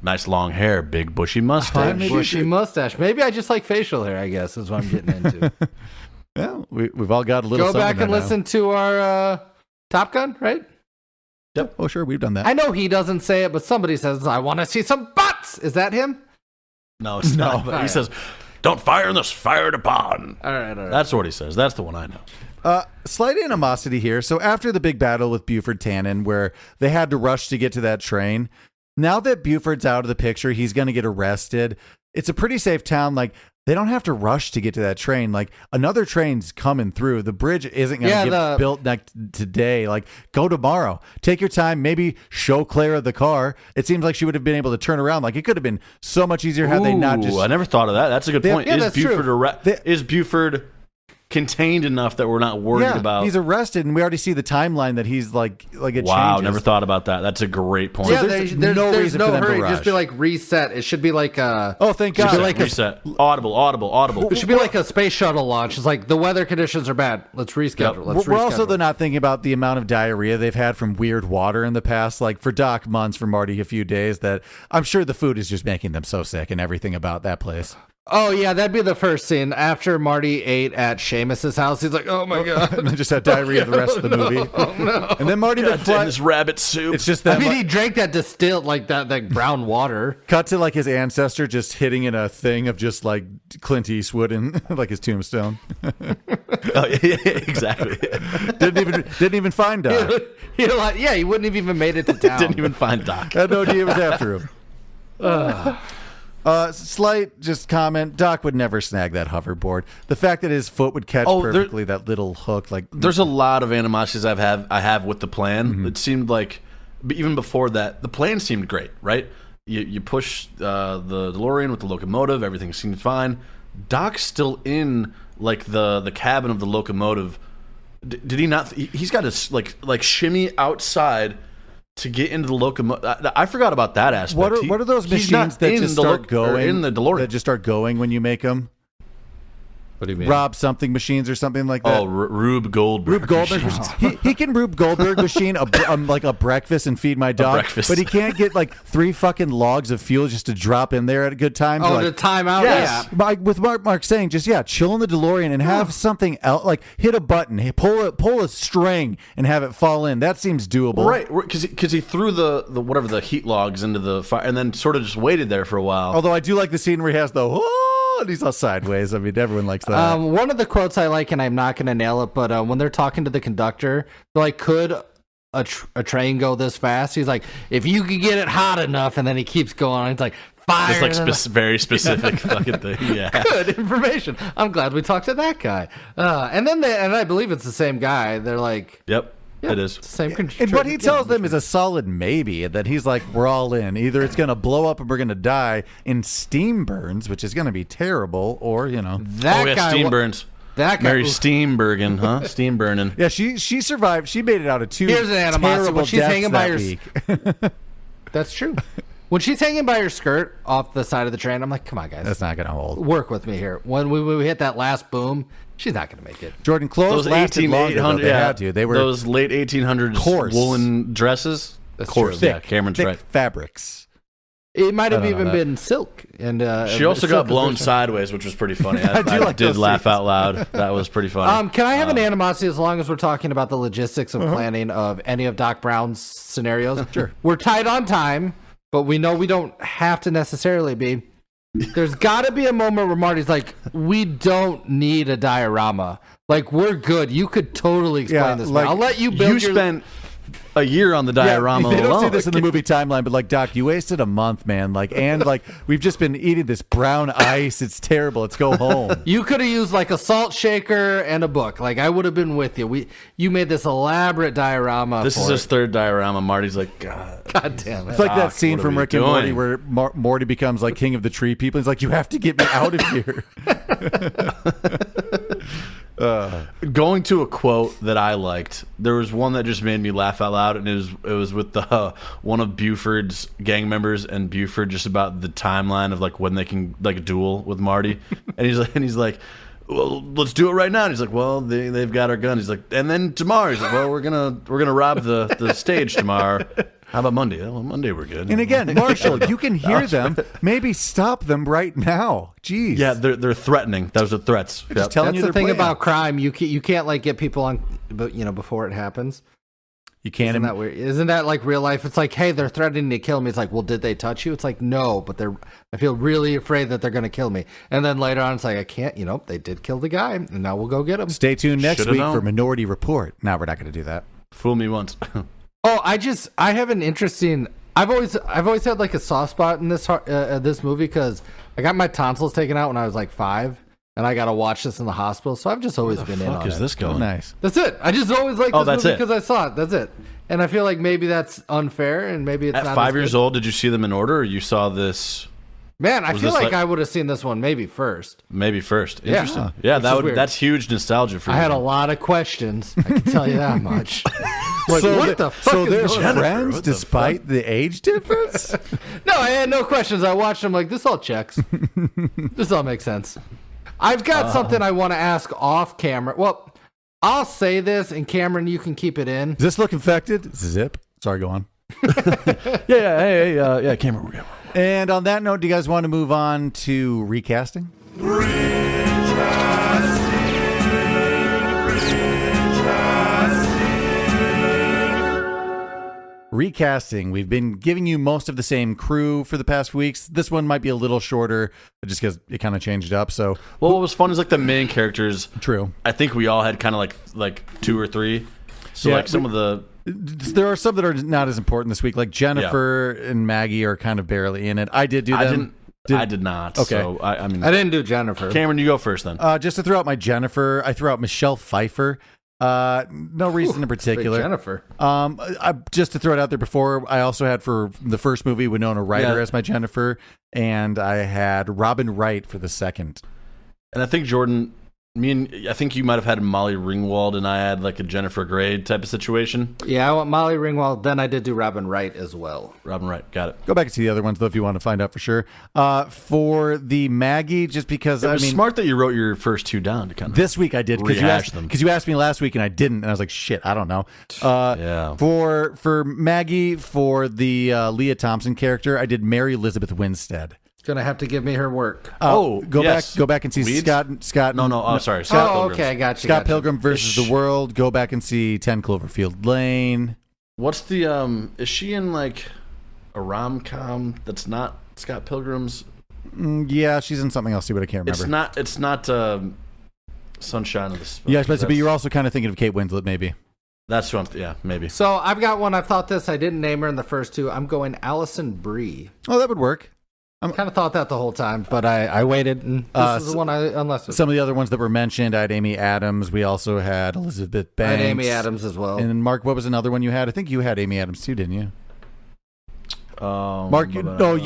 Speaker 2: Nice long hair, big bushy mustache.
Speaker 3: Bushy mustache. Maybe I just like facial hair, I guess, is what I'm getting into.
Speaker 1: Well, we've all got a little
Speaker 3: Go back
Speaker 1: something
Speaker 3: and
Speaker 1: there
Speaker 3: listen to our Top Gun, right?
Speaker 1: Yep. Oh, sure, we've done that.
Speaker 3: I know he doesn't say it, but somebody says, I want to see some butts. Is that him?
Speaker 2: No, it's not. But he says, don't fire unless fired upon.
Speaker 3: All right.
Speaker 2: That's what he says. That's the one I know.
Speaker 1: Slight animosity here. So after the big battle with Buford Tanon, where they had to rush to get to that train, now that Buford's out of the picture, he's going to get arrested. It's a pretty safe town. Like, they don't have to rush to get to that train. Like, another train's coming through. The bridge isn't going to get built today. Like, go tomorrow. Take your time. Maybe show Clara the car. It seems like she would have been able to turn around. Like, it could have been so much easier had they not just...
Speaker 2: I never thought of that. That's a good point.
Speaker 3: Yeah,
Speaker 2: Is Buford contained enough that we're not worried about?
Speaker 1: He's arrested, and we already see the timeline that he's like it
Speaker 2: wow,
Speaker 1: changes.
Speaker 2: Never thought about that. That's a great point.
Speaker 3: Yeah,
Speaker 1: there's
Speaker 3: there's
Speaker 1: no
Speaker 3: no
Speaker 1: reason for them to
Speaker 3: hurry.
Speaker 1: rush.
Speaker 3: Just be like reset. It should be like
Speaker 1: Oh, thank God.
Speaker 3: Should be like
Speaker 2: reset. Audible.
Speaker 3: it should be like a space shuttle launch. It's like the weather conditions are bad. Let's reschedule.
Speaker 2: Yep.
Speaker 1: We're also not thinking about the amount of diarrhea they've had from weird water in the past. Like for Doc, months, for Marty, a few days. That I'm sure the food is just making them so sick and everything about that place.
Speaker 3: Oh, yeah, that'd be the first scene. After Marty ate at Seamus's house, he's like, oh, my God.
Speaker 1: And then just had diarrhea the rest of the movie.
Speaker 3: Oh, no.
Speaker 1: And then Marty McFly...
Speaker 2: this rabbit soup.
Speaker 1: It's just that...
Speaker 3: I mean, he drank that distilled, like that brown water.
Speaker 1: Cut to like his ancestor just hitting in a thing of just like Clint Eastwood and like his tombstone.
Speaker 2: Oh, yeah, exactly.
Speaker 1: Didn't even find Doc.
Speaker 3: He wouldn't have even made it to town.
Speaker 2: Didn't even find Doc.
Speaker 1: I had no idea it was after him. Slight just comment. Doc would never snag that hoverboard. The fact that his foot would catch perfectly that little hook, like
Speaker 2: there's a lot of animosities I have with the plan.
Speaker 1: Mm-hmm.
Speaker 2: It seemed like, but even before that, the plan seemed great, right? You push the DeLorean with the locomotive, everything seemed fine. Doc's still in like the cabin of the locomotive. Did he not? He's got to like shimmy outside to get into the locomotive. I forgot about that aspect.
Speaker 1: What are those machines that just start going
Speaker 2: in the DeLorean?
Speaker 1: That just start going when you make them?
Speaker 3: What do you mean?
Speaker 1: Rob something machines or something like that.
Speaker 2: Oh, Rube Goldberg.
Speaker 1: Rube Goldberg. He can Rube Goldberg machine like a breakfast and feed my dog. But he can't get like 3 fucking logs of fuel just to drop in there at a good time.
Speaker 3: Oh, to time out?
Speaker 1: Yes. Yeah. With Mark saying just, chill in the DeLorean and have something else, like hit a button, pull a string and have it fall in. That seems doable.
Speaker 2: Right. Because he threw the whatever the heat logs into the fire and then sort of just waited there for a while.
Speaker 1: Although I do like the scene where he has the, and he's all sideways. I mean, everyone likes that.
Speaker 3: One of the quotes I like, and I'm not going to nail it, but when they're talking to the conductor, they're like, could a train go this fast? He's like, if you could get it hot enough, and then he keeps going on. He's like, fire.
Speaker 2: It's like very specific fucking thing. Yeah.
Speaker 3: Good information. I'm glad we talked to that guy. And I believe it's the same guy. They're like,
Speaker 2: yep.
Speaker 3: Yeah,
Speaker 2: it is.
Speaker 3: Same
Speaker 1: and what he tells them is a solid maybe, that he's like, we're all in. Either it's going to blow up and we're going to die in steam burns, which is going to be terrible, or,
Speaker 3: that guy.
Speaker 2: Steam burns.
Speaker 3: That guy.
Speaker 2: Mary Steenburgen, huh? Steam burning.
Speaker 1: Yeah, she survived. She made it out of 2
Speaker 3: Here's an animosity. When she's hanging by her... That's true. When she's hanging by her skirt off the side of the train, I'm like, come on, guys.
Speaker 1: That's not going to hold.
Speaker 3: Work with me here. When we hit that last boom, she's not going to make it.
Speaker 1: Jordan, clothes lasted longer, though. They had to. They were
Speaker 2: those late 1800s
Speaker 1: coarse
Speaker 2: woolen dresses.
Speaker 1: That's
Speaker 2: coarse,
Speaker 1: true.
Speaker 2: yeah. Cameron's
Speaker 1: thick
Speaker 2: right.
Speaker 1: fabrics.
Speaker 3: It might have even been Silk. And
Speaker 2: she also got blown sideways, which was pretty funny. I did laugh out loud. That was pretty funny.
Speaker 3: Can I have an animosity as long as we're talking about the logistics of planning of any of Doc Brown's scenarios?
Speaker 1: Sure.
Speaker 3: We're tight on time, but we know we don't have to necessarily be. There's got to be a moment where Marty's like, we don't need a diorama. Like, we're good. You could totally explain this. Like, I'll let you build
Speaker 2: You spent a year on the diorama
Speaker 1: they don't
Speaker 2: alone.
Speaker 1: see this in the movie timeline, but like, Doc, you wasted a month, man. Like, and like, we've just been eating this brown ice. It's terrible. Let's go home.
Speaker 3: You could have used like a salt shaker and a book. Like, I would have been with you. You made this elaborate diorama.
Speaker 2: This is his third diorama. Marty's like, God
Speaker 3: damn it.
Speaker 1: It's like that scene
Speaker 2: what
Speaker 1: from
Speaker 2: are we
Speaker 1: Rick and Morty
Speaker 2: doing?
Speaker 1: where Morty becomes like king of the tree people. He's like, you have to get me out of here.
Speaker 2: Going to a quote that I liked. There was one that just made me laugh out loud, and it was with the one of Buford's gang members and Buford, just about the timeline of like when they can like duel with Marty, and he's like, well, let's do it right now. And he's like, well, they've got our gun. He's like, and then tomorrow, he's like, well, we're gonna rob the stage tomorrow. How about Monday? Well, Monday we're good.
Speaker 1: And again, Marshall, you can hear them. Maybe stop them right now. Jeez.
Speaker 2: Yeah, they're threatening. Those are threats.
Speaker 1: Just telling
Speaker 3: That's
Speaker 1: you
Speaker 3: the
Speaker 1: their
Speaker 3: thing
Speaker 1: plan.
Speaker 3: about crime. You can't like get people on, but before it happens.
Speaker 1: You can't.
Speaker 3: Isn't that weird? Isn't that like real life? It's like, hey, they're threatening to kill me. It's like, well, did they touch you? It's like, no, but I feel really afraid that they're going to kill me. And then later on, it's like, I can't. They did kill the guy, and now we'll go get him.
Speaker 1: Stay tuned next
Speaker 2: Should've
Speaker 1: week
Speaker 2: known.
Speaker 1: for Minority Report. No, we're not going to do that.
Speaker 2: Fool me once.
Speaker 3: Oh, I have an interesting. I've always had like a soft spot in this movie because I got my tonsils taken out when I was like 5. And I got to watch this in the hospital, so I've just always been in on it.
Speaker 2: Where the fuck is this going?
Speaker 1: Nice.
Speaker 3: That's it. I just always liked this
Speaker 2: that's
Speaker 3: movie
Speaker 2: it.
Speaker 3: because I saw it. That's it. And I feel like maybe that's unfair, and maybe it's
Speaker 2: At
Speaker 3: not
Speaker 2: 5
Speaker 3: as
Speaker 2: years
Speaker 3: good.
Speaker 2: old, did you see them in order, or you saw this
Speaker 3: Man, I
Speaker 2: Was
Speaker 3: feel
Speaker 2: this
Speaker 3: like
Speaker 2: like-
Speaker 3: I would have seen this one maybe first.
Speaker 2: maybe first?
Speaker 3: Yeah.
Speaker 2: Interesting. Yeah,
Speaker 3: Which is weird.
Speaker 2: that's huge nostalgia for
Speaker 3: I
Speaker 2: me.
Speaker 3: had a lot of questions. I can tell you that much. Like,
Speaker 1: So
Speaker 3: what
Speaker 1: they-
Speaker 3: the fuck
Speaker 1: so
Speaker 3: is
Speaker 1: they're
Speaker 3: going on?
Speaker 1: friends
Speaker 2: What the
Speaker 1: despite the age difference?
Speaker 3: No, I had no questions. I watched them like, this all checks. This all makes sense. I've got something I want to ask off camera. Well, I'll say this, and Cameron, you can keep it in.
Speaker 1: Does this look infected? Zip. Sorry, go on.
Speaker 2: Yeah, camera.
Speaker 1: And on that note, do you guys want to move on to recasting? Recasting. We've been giving you most of the same crew for the past weeks. This one might be a little shorter just because it kind of changed up. So,
Speaker 2: Well, what was fun is like the main characters.
Speaker 1: true.
Speaker 2: I think we all had kind of like 2 or 3. So
Speaker 1: Yeah,
Speaker 2: like some of the
Speaker 1: There are some that are not as important this week. Like Jennifer and Maggie are kind of barely in it. I did do them.
Speaker 2: I did not.
Speaker 1: Okay.
Speaker 2: So I mean,
Speaker 3: I didn't do Jennifer.
Speaker 2: Cameron, you go first then.
Speaker 1: Just to throw out my Jennifer, I threw out Michelle Pfeiffer. No reason in particular.
Speaker 3: Jennifer.
Speaker 1: Just to throw it out there before, I also had for the first movie Winona Ryder
Speaker 2: Yeah.
Speaker 1: as my Jennifer, and I had Robin Wright for the second.
Speaker 2: And I think Jordan, I think you might have had Molly Ringwald, and I had like a Jennifer Grey type of situation.
Speaker 3: Yeah, I want Molly Ringwald. Then I did do Robin Wright as well.
Speaker 2: Robin Wright, got it.
Speaker 1: Go back and see the other ones though if you want to find out for sure. For the Maggie, just because
Speaker 2: It was
Speaker 1: I mean,
Speaker 2: smart that you wrote your first 2 down to kind of
Speaker 1: this week I did
Speaker 2: rehash them.
Speaker 1: because you asked me last week and I didn't, and I was like, shit, I don't know.
Speaker 2: Yeah.
Speaker 1: For Maggie, for the Leah Thompson character, I did Mary Elizabeth Winstead.
Speaker 3: Gonna have to give me her work.
Speaker 2: Oh,
Speaker 1: go
Speaker 2: yes.
Speaker 1: back and see
Speaker 2: Weeds?
Speaker 1: Scott.
Speaker 2: No. Oh, sorry. Scott
Speaker 3: Oh,
Speaker 2: Pilgrim.
Speaker 3: okay, I got you.
Speaker 1: Scott Pilgrim versus the World. Go back and see 10 Cloverfield Lane.
Speaker 2: What's the is she in like a rom-com that's not Scott Pilgrim's?
Speaker 1: Yeah, she's in something else too, but I can't remember.
Speaker 2: It's not Sunshine of the Spotless.
Speaker 1: Yeah, but you're also kind of thinking of Kate Winslet, maybe.
Speaker 2: That's what I'm, yeah, maybe.
Speaker 3: So I've got one. I've thought this. I didn't name her in the first 2. I'm going Allison Brie.
Speaker 1: Oh, that would work.
Speaker 3: I kind of thought that the whole time, but I waited, and this is the one I unless
Speaker 1: Some of the other ones that were mentioned, I had Amy Adams. We also had Elizabeth
Speaker 3: I
Speaker 1: Banks.
Speaker 3: had Amy Adams as well.
Speaker 1: And then Mark, what was another one you had? I think you had Amy Adams too, didn't you? Mark, you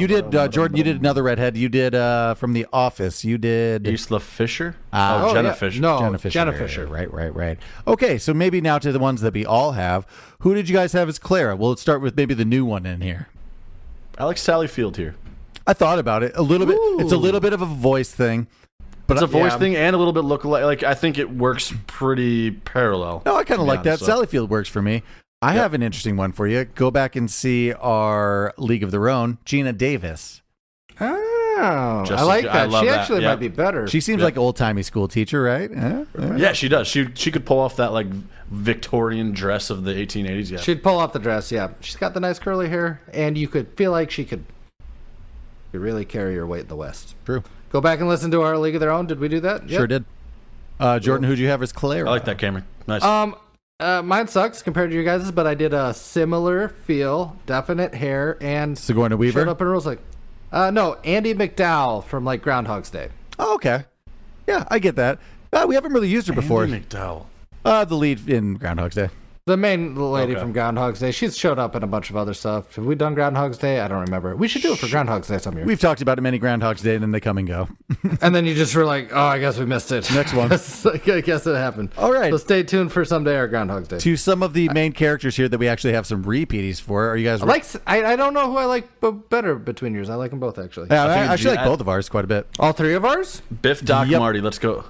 Speaker 1: did. Jordan, you did another redhead. You did from The Office. You did
Speaker 2: Isla Fisher?
Speaker 3: Oh,
Speaker 2: Jenna
Speaker 3: yeah.
Speaker 2: Fisher.
Speaker 3: No,
Speaker 1: Jenna Fisher. Right. Okay, so maybe now to the ones that we all have. Who did you guys have as Clara? Well, let's start with maybe the new one in here.
Speaker 2: I like Sally Field here.
Speaker 1: I thought about it a little bit. It's a little bit of a voice thing. But
Speaker 2: It's a voice
Speaker 3: yeah.
Speaker 2: thing and a little bit look alike. Like I think it works pretty parallel.
Speaker 1: No, I kind of
Speaker 2: to be
Speaker 1: like that.
Speaker 2: honest, so.
Speaker 1: Sally Field works for me. I have an interesting one for you. Go back and see our League of Their Own, Gina Davis.
Speaker 3: Oh,
Speaker 2: Just
Speaker 3: I like
Speaker 2: I
Speaker 3: that.
Speaker 2: love
Speaker 3: She
Speaker 2: that.
Speaker 3: actually might be better.
Speaker 1: She seems like old-timey school teacher, right?
Speaker 2: Yeah, she does. She could pull off that like Victorian dress of the 1880s. Yeah,
Speaker 3: She'd pull off the dress, yeah. She's got the nice curly hair, and you could feel like she could really carry her weight in the West.
Speaker 1: True.
Speaker 3: Go back and listen to our League of Their Own. Did we do that?
Speaker 1: Sure did. Jordan, who'd you have as Clara?
Speaker 2: I like that, Cameron. Nice.
Speaker 3: Mine sucks compared to your guys's, but I did a similar feel, definite hair, and
Speaker 1: Sigourney Weaver?
Speaker 3: showed up in rules like, no, Andy McDowell from like Groundhog's Day.
Speaker 1: Oh, okay. Yeah, I get that. We haven't really used her before.
Speaker 2: Andy McDowell.
Speaker 1: The lead in Groundhog's Day.
Speaker 3: The main lady from Groundhog's Day. She's showed up in a bunch of other stuff. Have we done Groundhog's Day? I don't remember. We should do it for Groundhog's Day some year.
Speaker 1: We've talked about it many Groundhog's Day, and then they come and go.
Speaker 3: And then you just were like, oh, I guess we missed it.
Speaker 1: Next one.
Speaker 3: I guess it happened.
Speaker 1: All right.
Speaker 3: So stay tuned for someday our Groundhog's Day.
Speaker 1: To some of the main characters here that we actually have some repeaties for. Are you guys...
Speaker 3: I don't know who I like better between yours. I like them both, actually.
Speaker 1: Yeah, I actually like both of ours quite a bit.
Speaker 3: All three of ours?
Speaker 2: Biff, Doc,
Speaker 1: Yep.
Speaker 2: Marty. Let's go.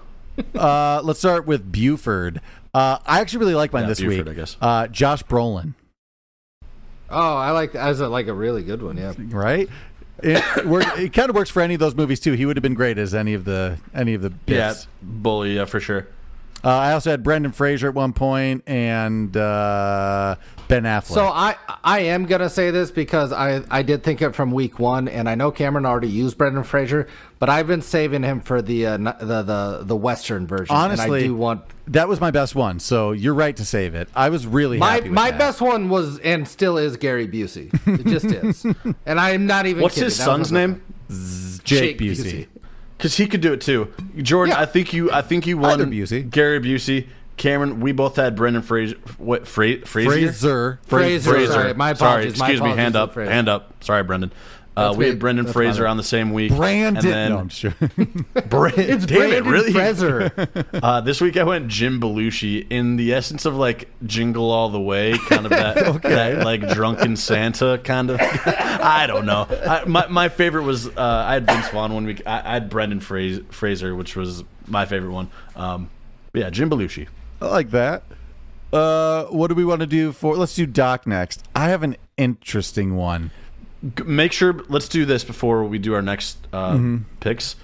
Speaker 1: Let's start with Buford. I actually really like mine this
Speaker 2: Buford,
Speaker 1: week.
Speaker 2: I guess.
Speaker 1: Josh Brolin.
Speaker 3: Oh, I like that. I like a really good one, yeah.
Speaker 1: Right? It kind of works for any of those movies too. He would have been great as any of the Biffs.
Speaker 2: Yeah, Bully, yeah, for sure.
Speaker 1: I also had Brendan Fraser at one point and Ben Affleck.
Speaker 3: So I am gonna say this because I did think it from week one, and I know Cameron already used Brendan Fraser, but I've been saving him for the Western version.
Speaker 1: Honestly,
Speaker 3: and I do want
Speaker 1: that was my best one. So you're right to save it. I was really happy with
Speaker 3: my
Speaker 1: that.
Speaker 3: best one was and still is Gary Busey. It just is, and I'm not even.
Speaker 2: What's
Speaker 3: kidding.
Speaker 2: his
Speaker 3: That was
Speaker 2: son's
Speaker 3: my
Speaker 2: name?
Speaker 1: Jake Busey.
Speaker 2: Because he could do it too. Jordan,
Speaker 3: Yeah.
Speaker 2: I think you won.
Speaker 1: Either Busey.
Speaker 2: Gary Busey. Cameron, we both had Brendan Fraser. What? Frazier?
Speaker 1: Fraser.
Speaker 3: Sorry, my apologies.
Speaker 2: Sorry, excuse me. Hand up.
Speaker 3: Fraser.
Speaker 2: Hand up. Sorry, Brendan. We
Speaker 3: me.
Speaker 2: had Brendan
Speaker 3: That's
Speaker 2: Fraser
Speaker 3: fine.
Speaker 2: on the same week.
Speaker 1: Brandon.
Speaker 2: And then
Speaker 1: No, I'm sure.
Speaker 3: It's
Speaker 2: Damn it,
Speaker 3: Brandon
Speaker 2: really?
Speaker 3: Fraser.
Speaker 2: This week I went Jim Belushi in the essence of like Jingle All the Way, kind of that, that like drunken Santa kind of. I don't know. My favorite was I had Vince Vaughn one week. I had Brendan Fraser, which was my favorite one. Yeah, Jim Belushi.
Speaker 1: I like that. What do we want to do for? Let's do Doc next. I have an interesting one.
Speaker 2: Make sure. Let's do this before we do our next picks.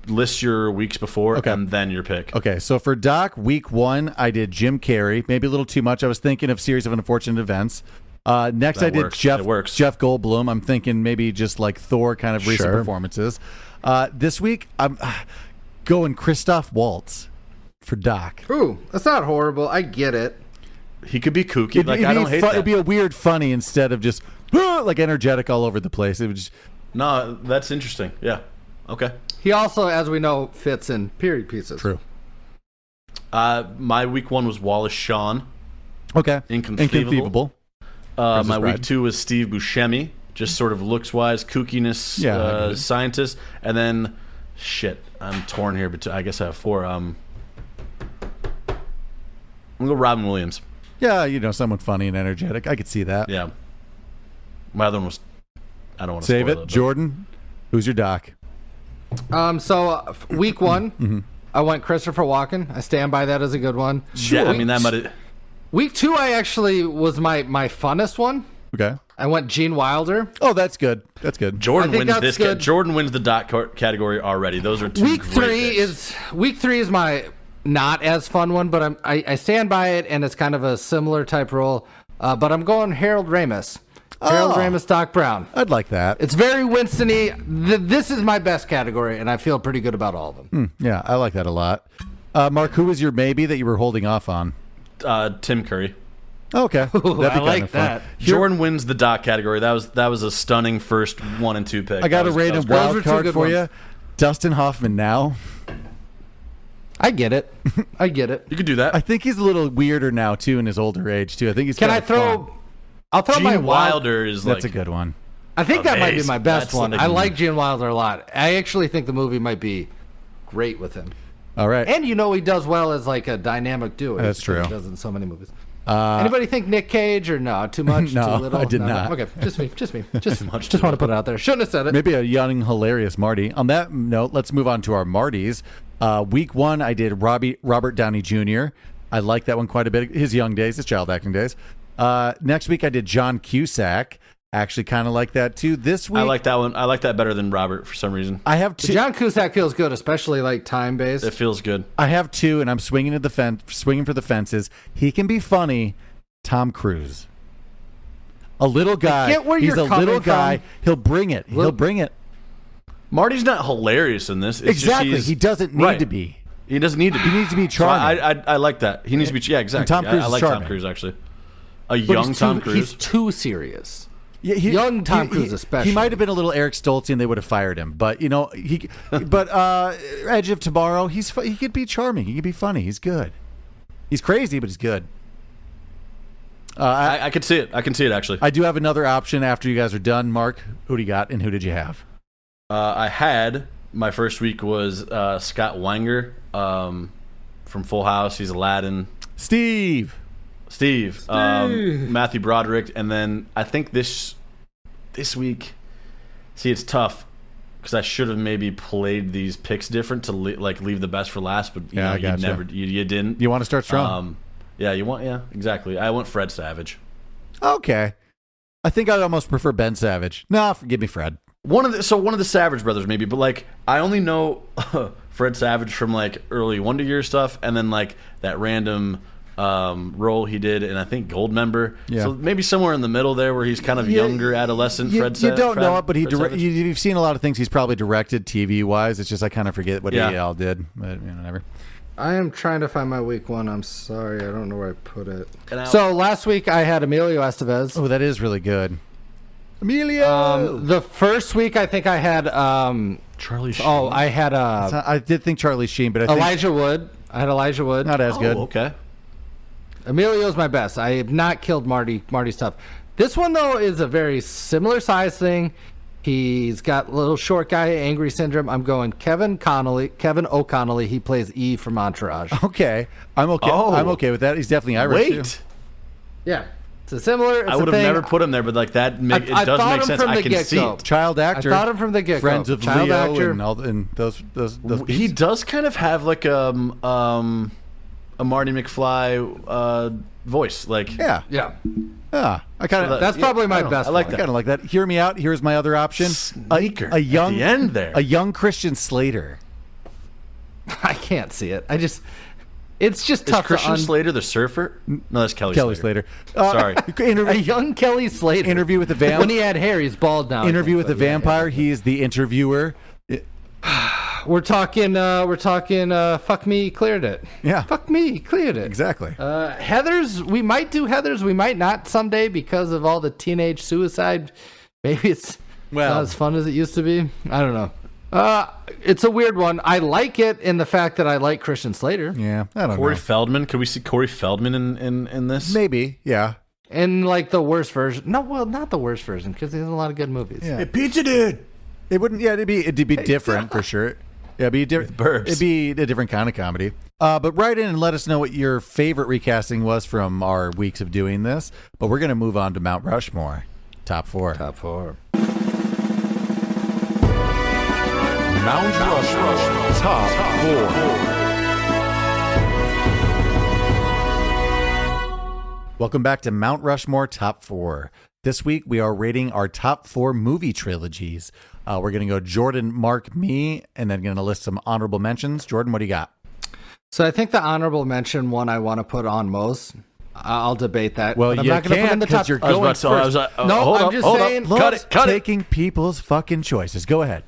Speaker 2: List your weeks before and then your pick.
Speaker 1: Okay, so for Doc, week one, I did Jim Carrey. Maybe a little too much. I was thinking of Series of Unfortunate Events. Next,
Speaker 2: That
Speaker 1: I did
Speaker 2: works.
Speaker 1: Jeff
Speaker 2: It works.
Speaker 1: Goldblum. I'm thinking maybe just like Thor kind of recent
Speaker 3: Sure.
Speaker 1: performances. This week, I'm going Christoph Waltz for Doc.
Speaker 3: Ooh, that's not horrible. I get it.
Speaker 2: He could be kooky. I don't hate that.
Speaker 1: It'd be a weird funny instead of just like energetic all over the place. It would just
Speaker 2: No, that's interesting. Yeah. Okay.
Speaker 3: He also, as we know, fits in period pieces.
Speaker 1: true.
Speaker 2: My week one was Wallace Shawn.
Speaker 1: Okay,
Speaker 2: Inconceivable.
Speaker 1: Princess
Speaker 2: My
Speaker 1: Bride.
Speaker 2: week two was Steve Buscemi. Just sort of looks wise, kookiness,
Speaker 1: Yeah, I get it.
Speaker 2: scientist. And then, shit, I'm torn here, but I guess I have four. I'm going to go Robin Williams.
Speaker 1: Yeah, someone funny and energetic. I could see that.
Speaker 2: Yeah. My other one was, I don't want to
Speaker 1: Save
Speaker 2: spoil
Speaker 1: it,
Speaker 2: but-
Speaker 1: Jordan. Who's your Doc?
Speaker 3: Week one, I went Christopher Walken. I stand by that as a good one.
Speaker 2: Yeah, I mean, that might have.
Speaker 3: Week two, I actually was my funnest one.
Speaker 1: Okay.
Speaker 3: I went Gene Wilder.
Speaker 1: Oh, that's good. That's good.
Speaker 2: Jordan
Speaker 3: I think
Speaker 2: wins
Speaker 3: that's
Speaker 2: this.
Speaker 3: good.
Speaker 2: Jordan wins the dot category already. Those are two
Speaker 3: Week
Speaker 2: great picks.
Speaker 3: week three is my not as fun one, but I stand by it, and it's kind of a similar type role. But I'm going Harold Ramis. Harold Ramis, Doc Brown.
Speaker 1: I'd like that.
Speaker 3: It's very Winston-y. This is my best category, and I feel pretty good about all of them.
Speaker 1: Yeah, I like that a lot. Mark, who was your maybe that you were holding off on?
Speaker 2: Tim Curry.
Speaker 1: Okay, that'd be
Speaker 3: I
Speaker 1: kinda
Speaker 3: like
Speaker 1: fun.
Speaker 3: that.
Speaker 2: Jordan wins the dot category. That was a stunning first 1 and 2 pick.
Speaker 1: I got
Speaker 2: That
Speaker 1: a
Speaker 2: was-
Speaker 1: random
Speaker 2: that was
Speaker 1: wild
Speaker 3: Those are two
Speaker 1: card
Speaker 3: good
Speaker 1: for
Speaker 3: ones.
Speaker 1: you. Dustin Hoffman now.
Speaker 3: I get it. I get it.
Speaker 2: You could do that.
Speaker 1: I think he's a little weirder now too in his older age too. I think he's.
Speaker 3: Can I
Speaker 1: kinda
Speaker 3: throw?
Speaker 1: fun.
Speaker 3: I'll throw my
Speaker 2: Gene Wilder is
Speaker 1: That's
Speaker 2: like
Speaker 1: a good one.
Speaker 3: I think that might be
Speaker 2: amazing.
Speaker 3: my best
Speaker 2: That's
Speaker 3: one.
Speaker 2: like-
Speaker 3: I like Gene Wilder a lot. I actually think the movie might be great with him.
Speaker 1: All right.
Speaker 3: And he does well as like a dynamic duo.
Speaker 1: That's
Speaker 3: He
Speaker 1: true.
Speaker 3: does in so many movies. Anybody think Nick Cage or no? Too much?
Speaker 1: No,
Speaker 3: too little?
Speaker 1: I did
Speaker 3: No,
Speaker 1: not.
Speaker 3: Okay, just me. Just
Speaker 2: much,
Speaker 3: just want to put it out there. Shouldn't have said it.
Speaker 1: Maybe a young, hilarious Marty. On that note, let's move on to our Martys. Week one, I did Robert Downey Jr. I like that one quite a bit. His young days, his child acting days. Next week I did John Cusack. Actually, kind of like that too. This week
Speaker 2: I like that one. I like that better than Robert for some reason.
Speaker 1: I have two.
Speaker 3: John Cusack feels good, especially like time based.
Speaker 2: It feels good.
Speaker 1: I have two, and I'm swinging for the fences. He can be funny. Tom Cruise, a little guy.
Speaker 3: I get where
Speaker 1: He's
Speaker 3: you're
Speaker 1: a little guy.
Speaker 3: from.
Speaker 1: He'll bring it. He'll bring it.
Speaker 2: Marty's not hilarious in this. It's
Speaker 1: Exactly.
Speaker 2: Just
Speaker 1: he doesn't need
Speaker 2: right.
Speaker 1: to be.
Speaker 2: He doesn't need to be.
Speaker 1: He needs to be charming.
Speaker 2: So I like that. He needs to be. Yeah, exactly.
Speaker 1: And Tom Cruise
Speaker 2: I
Speaker 1: is
Speaker 2: like
Speaker 1: charming.
Speaker 2: Tom Cruise actually. A
Speaker 3: But
Speaker 2: young Tom Cruise.
Speaker 3: He's too serious.
Speaker 1: Yeah,
Speaker 3: Young Tom Cruise especially.
Speaker 1: He might have been a little Eric Stoltze and they would have fired him. But, Edge of Tomorrow, he could be charming. He could be funny. He's good. He's crazy, but he's good.
Speaker 2: I could see it. I can see it, actually.
Speaker 1: I do have another option after you guys are done. Mark, who do you got and who did you have?
Speaker 2: I had, my first week was Scott Weinger from Full House. He's Aladdin.
Speaker 1: Steve.
Speaker 2: Matthew Broderick, and then I think this week, see, it's tough because I should have maybe played these picks different to leave the best for last, but you didn't.
Speaker 1: You want to start strong?
Speaker 2: Exactly. I went Fred Savage.
Speaker 1: Okay, I think I'd almost prefer Ben Savage. Nah, give me Fred.
Speaker 2: One of the Savage brothers maybe, but I only know Fred Savage from early Wonder Years stuff, and then that random role he did in I think Goldmember. Yeah. So maybe somewhere in the middle there where he's kind of younger adolescent.
Speaker 1: You don't know it, but you've seen a lot of things he's probably directed TV wise. It's just I kind of forget what he all did, but never.
Speaker 3: I am trying to find my week one. I'm sorry, I don't know where I put it. So last week I had Emilio Estevez.
Speaker 1: Oh, that is really good. Emilio.
Speaker 3: The first week I think I had
Speaker 2: Charlie Sheen.
Speaker 3: Oh, I had
Speaker 1: I did think Charlie Sheen, but I think
Speaker 3: Elijah Wood. I had Elijah Wood.
Speaker 1: Not as good.
Speaker 2: Okay.
Speaker 3: Emilio's my best. I have not killed Marty. Marty's tough. This one, though, is a very similar size thing. He's got a little short guy, angry syndrome. I'm going Kevin O'Connolly. He plays E from Entourage.
Speaker 1: Okay. I'm okay.
Speaker 2: Oh.
Speaker 1: I'm okay with that. He's definitely Irish.
Speaker 2: Wait.
Speaker 3: Yeah. It's a similar.
Speaker 2: I would have never put him there, but it does make sense. I can see it.
Speaker 1: Child actor.
Speaker 3: I thought him from the get-go.
Speaker 1: Friends of
Speaker 3: Child
Speaker 1: Leo
Speaker 3: actor.
Speaker 1: and those
Speaker 2: He does kind of have a Marty McFly voice,
Speaker 1: yeah. I kind of
Speaker 3: that's probably my best.
Speaker 1: I like that. Kind of like that. Hear me out. Here's my other option.
Speaker 2: Sneaker.
Speaker 1: A young
Speaker 2: at the end there.
Speaker 1: A young Christian Slater.
Speaker 3: I can't see it. It's just tough.
Speaker 2: Is Christian Slater the surfer? No, that's Kelly
Speaker 1: Slater.
Speaker 2: Sorry.
Speaker 3: A young Kelly Slater.
Speaker 1: Interview with the Vampire.
Speaker 3: When he had hair, he's bald now.
Speaker 1: Interview with the Vampire. He is the interviewer.
Speaker 3: We're talking. Fuck me, cleared it.
Speaker 1: Yeah.
Speaker 3: Fuck me, cleared it.
Speaker 1: Exactly.
Speaker 3: Heathers. We might do Heathers. We might not someday because of all the teenage suicide. Maybe it's not as fun as it used to be. I don't know. It's a weird one. I like it in the fact that I like Christian Slater.
Speaker 1: Yeah, I don't know.
Speaker 2: Corey Feldman. Could we see Corey Feldman in this?
Speaker 1: Maybe. Yeah.
Speaker 3: In the worst version. No, well, not the worst version because there's a lot of good movies.
Speaker 1: Yeah.
Speaker 2: Hey, Pizza Dude.
Speaker 1: It wouldn't. Yeah, it'd be different for sure. Yeah, it'd be different.
Speaker 2: Burbs.
Speaker 1: It'd be a different kind of comedy. But write in and let us know what your favorite recasting was from our weeks of doing this. But we're gonna move on to Mount Rushmore, top four.
Speaker 3: Top four.
Speaker 5: Mount Rushmore Top 4.
Speaker 1: Welcome back to Mount Rushmore Top 4. This week we are rating our top 4 movie trilogies. We're going to go Jordan, Mark, me, and then going to list some honorable mentions. Jordan, what do you got?
Speaker 3: So I think the honorable mention one I want to put on most. I'll debate that.
Speaker 1: Well,
Speaker 3: I'm
Speaker 1: you
Speaker 3: not gonna put it in the top.
Speaker 1: You're going first.
Speaker 3: I'm just saying.
Speaker 2: Cut it.
Speaker 1: Taking people's fucking choices. Go ahead.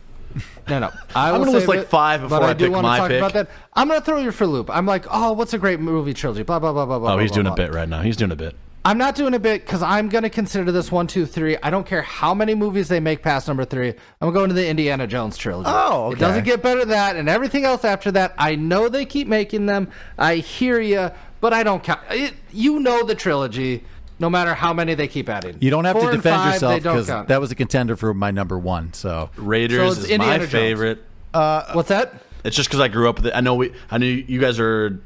Speaker 3: No.
Speaker 2: I'm going to list 5 before I pick my pick.
Speaker 3: About that. I'm going to throw you for a loop. I'm like, oh, what's a great movie trilogy? Blah, blah, blah, blah, blah.
Speaker 2: Oh, he's doing
Speaker 3: a
Speaker 2: bit right now. He's doing a bit.
Speaker 3: I'm not doing a bit because I'm going to consider this 1, 2, 3. I don't care how many movies they make past number 3. I'm going to the Indiana Jones trilogy.
Speaker 1: Oh, okay.
Speaker 3: It doesn't get better than that, and everything else after that, I know they keep making them. I hear you, but I don't count. You know the trilogy, no matter how many they keep adding.
Speaker 1: You don't have
Speaker 3: 4
Speaker 1: to defend
Speaker 3: 5,
Speaker 1: yourself because
Speaker 3: count.
Speaker 1: that was a contender for my number 1. So
Speaker 2: Raiders is
Speaker 3: Indiana
Speaker 2: my
Speaker 3: Jones.
Speaker 2: favorite.
Speaker 3: What's that?
Speaker 2: It's just because I grew up with it. I know you guys are.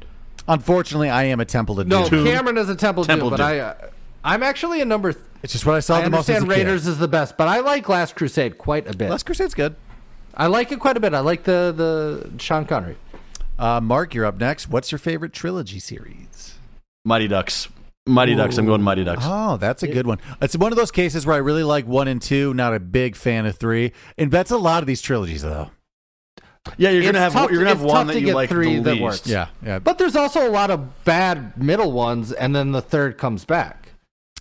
Speaker 1: Unfortunately, I am a Temple of Doom.
Speaker 3: No, Cameron is a Temple of Doom, but I'm actually a number.
Speaker 1: It's just what I saw
Speaker 3: I
Speaker 1: the most as a
Speaker 3: understand
Speaker 1: kid.
Speaker 3: Raiders is the best, but I like Last Crusade quite a bit.
Speaker 1: Last Crusade's good.
Speaker 3: I like it quite a bit. I like the Sean Connery.
Speaker 1: Mark, you're up next. What's your favorite trilogy series?
Speaker 2: Mighty Ducks. Mighty Ducks. I'm going Mighty Ducks.
Speaker 1: Oh, that's a good one. It's one of those cases where I really like 1 and 2, not a big fan of 3. And that's a lot of these trilogies, though.
Speaker 2: Yeah, you're gonna have one that you like the least.
Speaker 3: Works.
Speaker 1: Yeah.
Speaker 3: But there's also a lot of bad middle ones, and then the third comes back.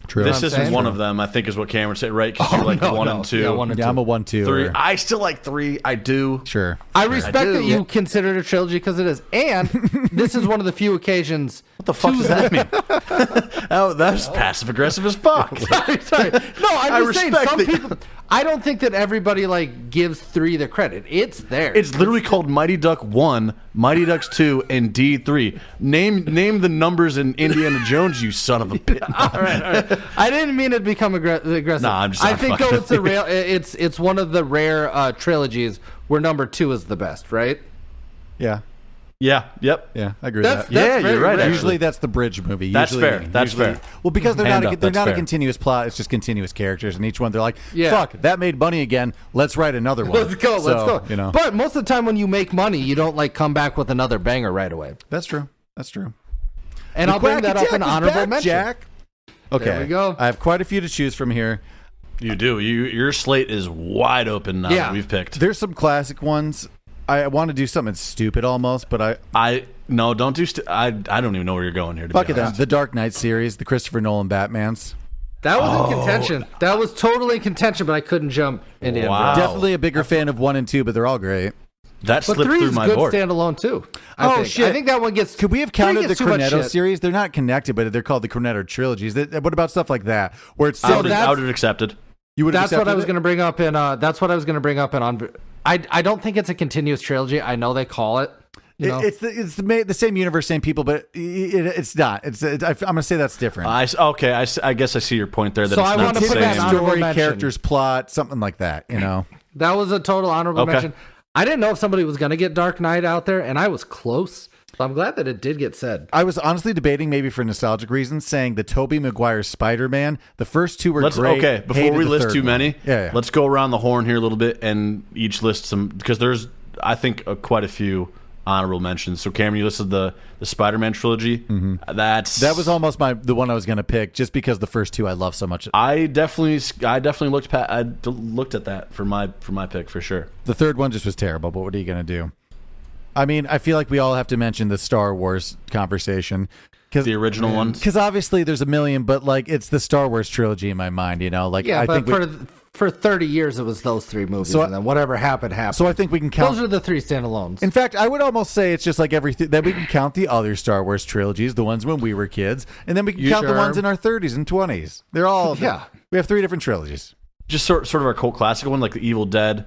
Speaker 1: True.
Speaker 2: This isn't one of them, I think, is what Cameron said, right? Because you like 1 and 2.
Speaker 3: Yeah, 1 and 2.
Speaker 1: I'm a 1-2.
Speaker 2: 3. I still like 3. I do.
Speaker 1: Sure.
Speaker 3: I respect that you consider it a trilogy because it is. And this is one of the few occasions.
Speaker 2: What the fuck does that mean? Oh, that's passive aggressive as fuck.
Speaker 3: Sorry. No, I'm just saying
Speaker 2: respect
Speaker 3: some
Speaker 2: that-
Speaker 3: people. I don't think that everybody gives 3 the credit. It's there.
Speaker 2: It's literally called Mighty Duck 1, Mighty Ducks 2, and D3. Name the numbers in Indiana Jones, you son of a bitch.
Speaker 3: all right. I didn't mean it to become aggressive.
Speaker 2: Nah, I'm just
Speaker 3: I
Speaker 2: not
Speaker 3: think
Speaker 2: fucking
Speaker 3: though it's one of the rare trilogies where number 2 is the best, right?
Speaker 1: Yeah.
Speaker 2: Yeah, yep.
Speaker 1: Yeah, I agree with that.
Speaker 2: Yeah, you're right, actually.
Speaker 1: Usually that's the bridge movie.
Speaker 2: That's fair. That's fair.
Speaker 1: Well, because they're
Speaker 2: Hand
Speaker 1: not
Speaker 2: up, that's
Speaker 1: a
Speaker 2: fair.
Speaker 1: continuous plot. It's just continuous characters, and each one they're like,
Speaker 3: Yeah.
Speaker 1: "Fuck, that made money again. Let's write another one."
Speaker 3: Let's go.
Speaker 1: So, you know,
Speaker 3: But most of the time when you make money, you don't come back with another banger right away.
Speaker 1: that's true. That's true.
Speaker 3: And I'll bring that up in honorable mention.
Speaker 1: Jack. Okay,
Speaker 3: There we go.
Speaker 1: I have quite a few to choose from here.
Speaker 2: You do. Your slate is wide open now that we've picked.
Speaker 1: There's some classic ones. I want to do something stupid almost, but
Speaker 2: No, don't do. I don't even know where you're going here.
Speaker 1: fuck it. The Dark Knight series, the Christopher Nolan Batmans.
Speaker 3: That was in contention. That was totally in contention, but I couldn't jump into
Speaker 2: Wow.
Speaker 1: Definitely a bigger fan of 1 and 2, but they're all great.
Speaker 2: That
Speaker 3: But
Speaker 2: slipped
Speaker 3: 3
Speaker 2: through
Speaker 3: is
Speaker 2: my
Speaker 3: good
Speaker 2: board.
Speaker 3: standalone too.
Speaker 1: Shit!
Speaker 3: I think that one gets.
Speaker 1: Could we have
Speaker 3: 3
Speaker 1: counted the
Speaker 3: gets too much
Speaker 1: Cornetto
Speaker 3: shit.
Speaker 1: series? They're not connected, but they're called the Cornetto trilogies. What about stuff like that, where it's
Speaker 2: I would
Speaker 3: that's-
Speaker 2: have accepted.
Speaker 1: you would have
Speaker 3: That's what I
Speaker 1: accepted
Speaker 3: was
Speaker 1: it?
Speaker 3: going to bring up in. That's what I was going to bring up in on. I don't think it's a continuous trilogy. I know they call it. You know?
Speaker 1: It's the same universe, same people, but it's not. I'm going to say that's different.
Speaker 2: I guess I see your point there. That
Speaker 3: So
Speaker 2: it's
Speaker 3: I
Speaker 2: not
Speaker 3: wanna
Speaker 2: the
Speaker 3: put
Speaker 2: same.
Speaker 3: that in honorable
Speaker 1: Story,
Speaker 3: mention.
Speaker 1: characters, plot, something like that. You know.
Speaker 3: That was a total honorable
Speaker 2: Okay.
Speaker 3: mention. I didn't know if somebody was going to get Dark Knight out there, and I was close. So I'm glad that it did get said.
Speaker 1: I was honestly debating, maybe for nostalgic reasons, saying the Tobey Maguire Spider-Man. The first 2 were great.
Speaker 2: Okay, before
Speaker 1: Hated
Speaker 2: we
Speaker 1: the
Speaker 2: list
Speaker 1: third
Speaker 2: too
Speaker 1: one.
Speaker 2: many,
Speaker 1: Yeah.
Speaker 2: let's go around the horn here a little bit and each list some, because there's, I think, quite a few honorable mentions. So Cameron, you listed the Spider-Man trilogy. Mm-hmm. That was
Speaker 1: almost the one I was going to pick, just because the first 2 I love so much.
Speaker 2: I definitely looked at that for my pick for sure.
Speaker 1: The third one just was terrible, but what are you going to do? I mean, I feel like we all have to mention the Star Wars conversation.
Speaker 2: The original ones?
Speaker 1: Because obviously there's a million, but it's the Star Wars trilogy in my mind, you know?
Speaker 3: Yeah,
Speaker 1: I
Speaker 3: but
Speaker 1: think
Speaker 3: for 30 years, it was those 3 movies,
Speaker 1: So-
Speaker 3: and then whatever happened.
Speaker 1: so I think we can count.
Speaker 3: Those are the 3 standalones.
Speaker 1: In fact, I would almost say it's just like everything that we can count the other Star Wars trilogies, the ones when we were kids, and then we can count the ones in our 30s and 20s. They're all We have 3 different trilogies.
Speaker 2: Just sort of our cult classic one, like the Evil Dead.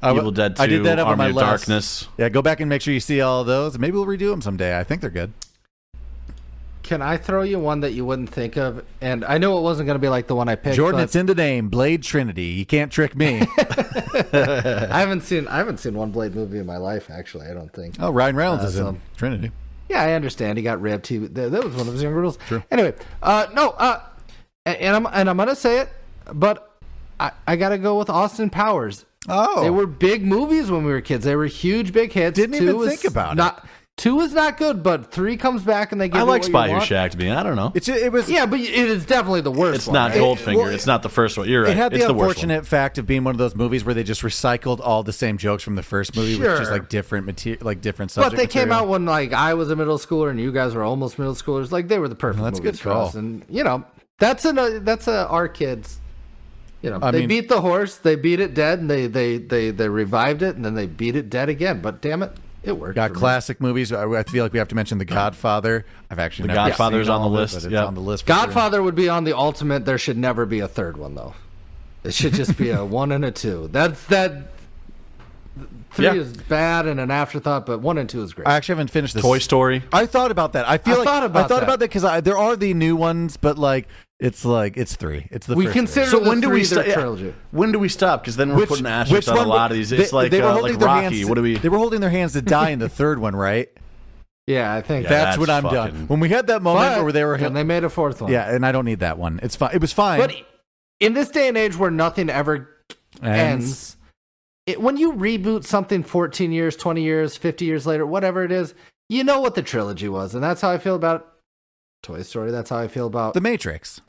Speaker 2: Evil Dead 2,
Speaker 1: I did that up on
Speaker 2: Army
Speaker 1: my
Speaker 2: of
Speaker 1: list.
Speaker 2: Darkness.
Speaker 1: Yeah, go back and make sure you see all of those. Maybe we'll redo them someday. I think they're good.
Speaker 3: Can I throw you one that you wouldn't think of? And I know it wasn't going to be like the one I picked.
Speaker 1: Jordan,
Speaker 3: but
Speaker 1: it's in the name, Blade Trinity. You can't trick me.
Speaker 3: I haven't seen one Blade movie in my life. Actually, I don't think.
Speaker 1: Oh, Ryan Reynolds is
Speaker 3: so-
Speaker 1: in Trinity.
Speaker 3: Yeah, I understand. He got ripped. That was one of his younger rules. True. Anyway, and I'm gonna say it, but I gotta go with Austin Powers.
Speaker 1: Oh,
Speaker 3: They were big movies when we were kids. They were huge, big hits.
Speaker 1: Didn't even
Speaker 3: 2 is
Speaker 1: think about
Speaker 3: not, 2 is not good, but 3 comes back and they give
Speaker 2: I
Speaker 3: you
Speaker 2: like
Speaker 3: what
Speaker 2: Spy
Speaker 3: you
Speaker 2: Who
Speaker 3: want.
Speaker 2: Shagged Me. I don't know.
Speaker 1: it was.
Speaker 3: Yeah, but it is definitely the worst
Speaker 2: It's
Speaker 3: one.
Speaker 2: not
Speaker 3: right?
Speaker 2: Goldfinger.
Speaker 1: well,
Speaker 2: it's not the first one. You're right.
Speaker 1: It had
Speaker 2: It's
Speaker 1: the
Speaker 2: the worst one.
Speaker 1: unfortunate fact of being one of those movies where they just recycled all the same jokes from the first movie with just
Speaker 3: Sure.
Speaker 1: different material, different subject
Speaker 3: But they came
Speaker 1: material.
Speaker 3: out when I was a middle schooler and you guys were almost middle schoolers. They were the perfect
Speaker 1: That's a
Speaker 3: movies
Speaker 1: good
Speaker 3: for
Speaker 1: call.
Speaker 3: us. And that's our kids.
Speaker 1: I
Speaker 3: They
Speaker 1: mean-
Speaker 3: beat the horse, they beat it dead, and they revived it, and then they beat it dead again. But damn it, it worked.
Speaker 1: Got
Speaker 3: for me.
Speaker 1: classic movies. I feel like we have to mention The Godfather. I've actually
Speaker 2: The
Speaker 1: never
Speaker 2: Godfather's
Speaker 1: seen
Speaker 2: on the
Speaker 1: all of it,
Speaker 2: list,
Speaker 1: but it's
Speaker 2: yeah.
Speaker 1: on the list. For sure.
Speaker 3: Godfather would be on the ultimate. There should never be a third one though. It should just be a 1 and a 2. That's that. 3
Speaker 2: Yeah.
Speaker 3: is bad and an afterthought, but 1 and 2 is great.
Speaker 1: I actually haven't finished this.
Speaker 2: Toy Story.
Speaker 1: I thought about that. I thought about that because there are the new ones, but it's 3. It's the
Speaker 3: we
Speaker 1: first
Speaker 3: consider
Speaker 2: So
Speaker 3: the
Speaker 2: when do we
Speaker 3: 3 their
Speaker 2: start?
Speaker 3: trilogy.
Speaker 2: When do we stop? Because then we're putting asterisks on a lot of these. It's like Rocky.
Speaker 1: Hands,
Speaker 2: What do we?
Speaker 1: They were holding their hands to die in the third one, right?
Speaker 3: Yeah, I think
Speaker 2: Yeah.
Speaker 1: That's when I'm
Speaker 2: fucking-
Speaker 1: done. When we had that moment
Speaker 3: But
Speaker 1: where they were,
Speaker 3: then they made a 4th one.
Speaker 1: yeah, and I don't need that one. It's fine. It was fine.
Speaker 3: But in this day and age where nothing ever ends, when you reboot something 14 years, 20 years, 50 years later, whatever it is, you know what the trilogy was. And that's how I feel about Toy Story. That's how I feel about
Speaker 1: The Matrix.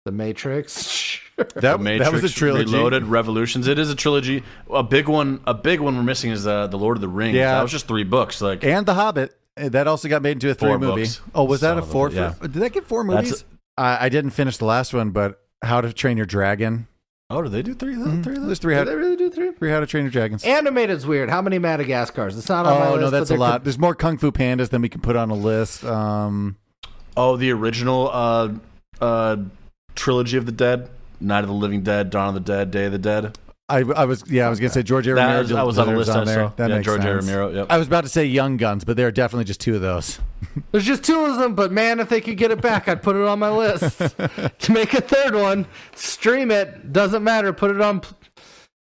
Speaker 3: The Matrix. Sure.
Speaker 1: That
Speaker 2: Matrix
Speaker 1: was a trilogy.
Speaker 2: Reloaded, Revolutions. It is a trilogy. A big one we're missing is the Lord of the Rings.
Speaker 1: Yeah.
Speaker 2: That was just 3 books. Like,
Speaker 1: And The Hobbit. That also got made into a
Speaker 2: 4
Speaker 1: 3-movie.
Speaker 2: books.
Speaker 1: Oh, was that
Speaker 2: Son
Speaker 1: a
Speaker 2: of a
Speaker 1: 4?
Speaker 2: bitch, yeah.
Speaker 1: Did that get 4 movies? I didn't finish the last one, but How to Train Your Dragon.
Speaker 2: oh, did they do 3 of them? 3 of them?
Speaker 1: There's 3.
Speaker 3: Did they really do 3?
Speaker 1: 3 How to Train Your Dragons.
Speaker 3: Animated's weird. How many Madagascars? It's not on my list.
Speaker 1: No, that's
Speaker 3: but
Speaker 1: a lot. There's more Kung Fu Pandas than we can put on a list.
Speaker 2: Oh, the original trilogy of the Dead. Night of the Living Dead, Dawn of the Dead, Day of the Dead.
Speaker 1: I was gonna say George A. Romero.
Speaker 2: That was on the list.
Speaker 1: there. That makes
Speaker 2: George A.
Speaker 1: sense.
Speaker 2: Romero. Yep.
Speaker 1: I was about to say Young Guns, but there are definitely just 2 of those.
Speaker 3: There's just 2 of them, but man, if they could get it back, I'd put it on my list. To make a 3rd one, stream it. Doesn't matter. Put it on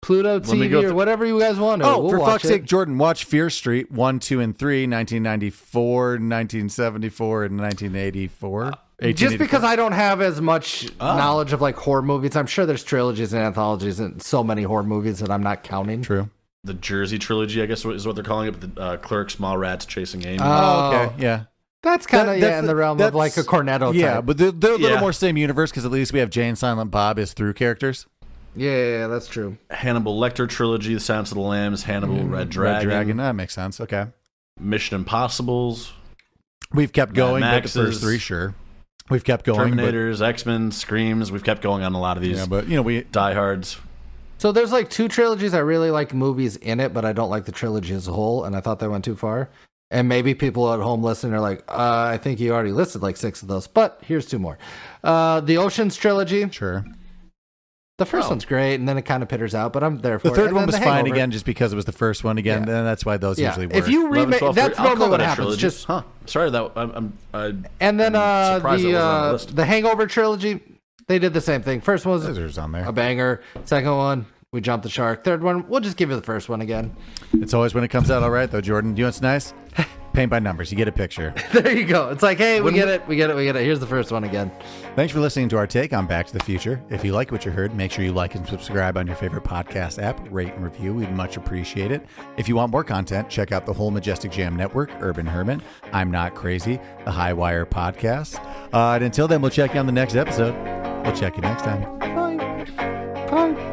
Speaker 3: Pluto TV or whatever you guys want.
Speaker 1: Oh, for fuck's sake, Jordan, watch Fear Street 1, 2, and 3, 1994, 1974, and 1984.
Speaker 3: Just because I don't have as much knowledge of like horror movies, I'm sure there's trilogies and anthologies and so many horror movies that I'm not counting.
Speaker 1: True.
Speaker 2: The Jersey trilogy, I guess, is what they're calling it. The Clerks, Mallrats, Chasing Amy.
Speaker 1: Oh, okay, yeah.
Speaker 3: That's kind of in the realm of like a Cornetto type.
Speaker 1: Yeah, but they're a little more same universe because at least we have Jay and Silent Bob as through characters.
Speaker 3: Yeah, that's true.
Speaker 2: Hannibal Lecter trilogy, The Silence of the Lambs, Hannibal, Red Dragon.
Speaker 1: That makes sense. Okay.
Speaker 2: Mission Impossibles.
Speaker 1: We've kept going,
Speaker 2: Mad
Speaker 1: but the first 3, sure. We've kept going.
Speaker 2: Terminators, X-Men, Screams. We've kept going on a lot of these.
Speaker 1: Yeah, but we
Speaker 2: diehards.
Speaker 3: So there's like 2 trilogies. I really like movies in it, but I don't like the trilogy as a whole, and I thought they went too far. And maybe people at home listening are like, I think you already listed like 6 of those, but here's 2 more. The Oceans trilogy.
Speaker 1: Sure.
Speaker 3: The first one's great, and then it kind of pitters out, but I'm there for it.
Speaker 1: The 3rd one was
Speaker 3: The
Speaker 1: fine
Speaker 3: Hangover.
Speaker 1: again, just because it was the first one again, and that's why those usually work.
Speaker 3: If you remake,
Speaker 2: 12,
Speaker 3: that's normally what happens.
Speaker 2: Trilogy.
Speaker 3: Just
Speaker 2: sorry that
Speaker 3: and then
Speaker 2: surprised it wasn't on the list.
Speaker 3: the Hangover trilogy, they did the same thing. First one was
Speaker 1: Scissors on there.
Speaker 3: a banger. Second one, we jumped the shark. Third one, we'll just give you the first one again.
Speaker 1: It's always when it comes out all right, though, Jordan. You know what's nice? Paint by numbers. You get a picture.
Speaker 3: There you go. It's like, hey, we get it. Here's the first one again.
Speaker 1: Thanks for listening to our take on Back to the Future. If you like what you heard, make sure you like and subscribe on your favorite podcast app. Rate and review. We'd much appreciate it. If you want more content, check out the whole Majestic Jam Network, Urban Hermit, I'm Not Crazy, the High Wire podcast. And until then, we'll check you on the next episode. We'll check you next time.
Speaker 3: Bye. Bye.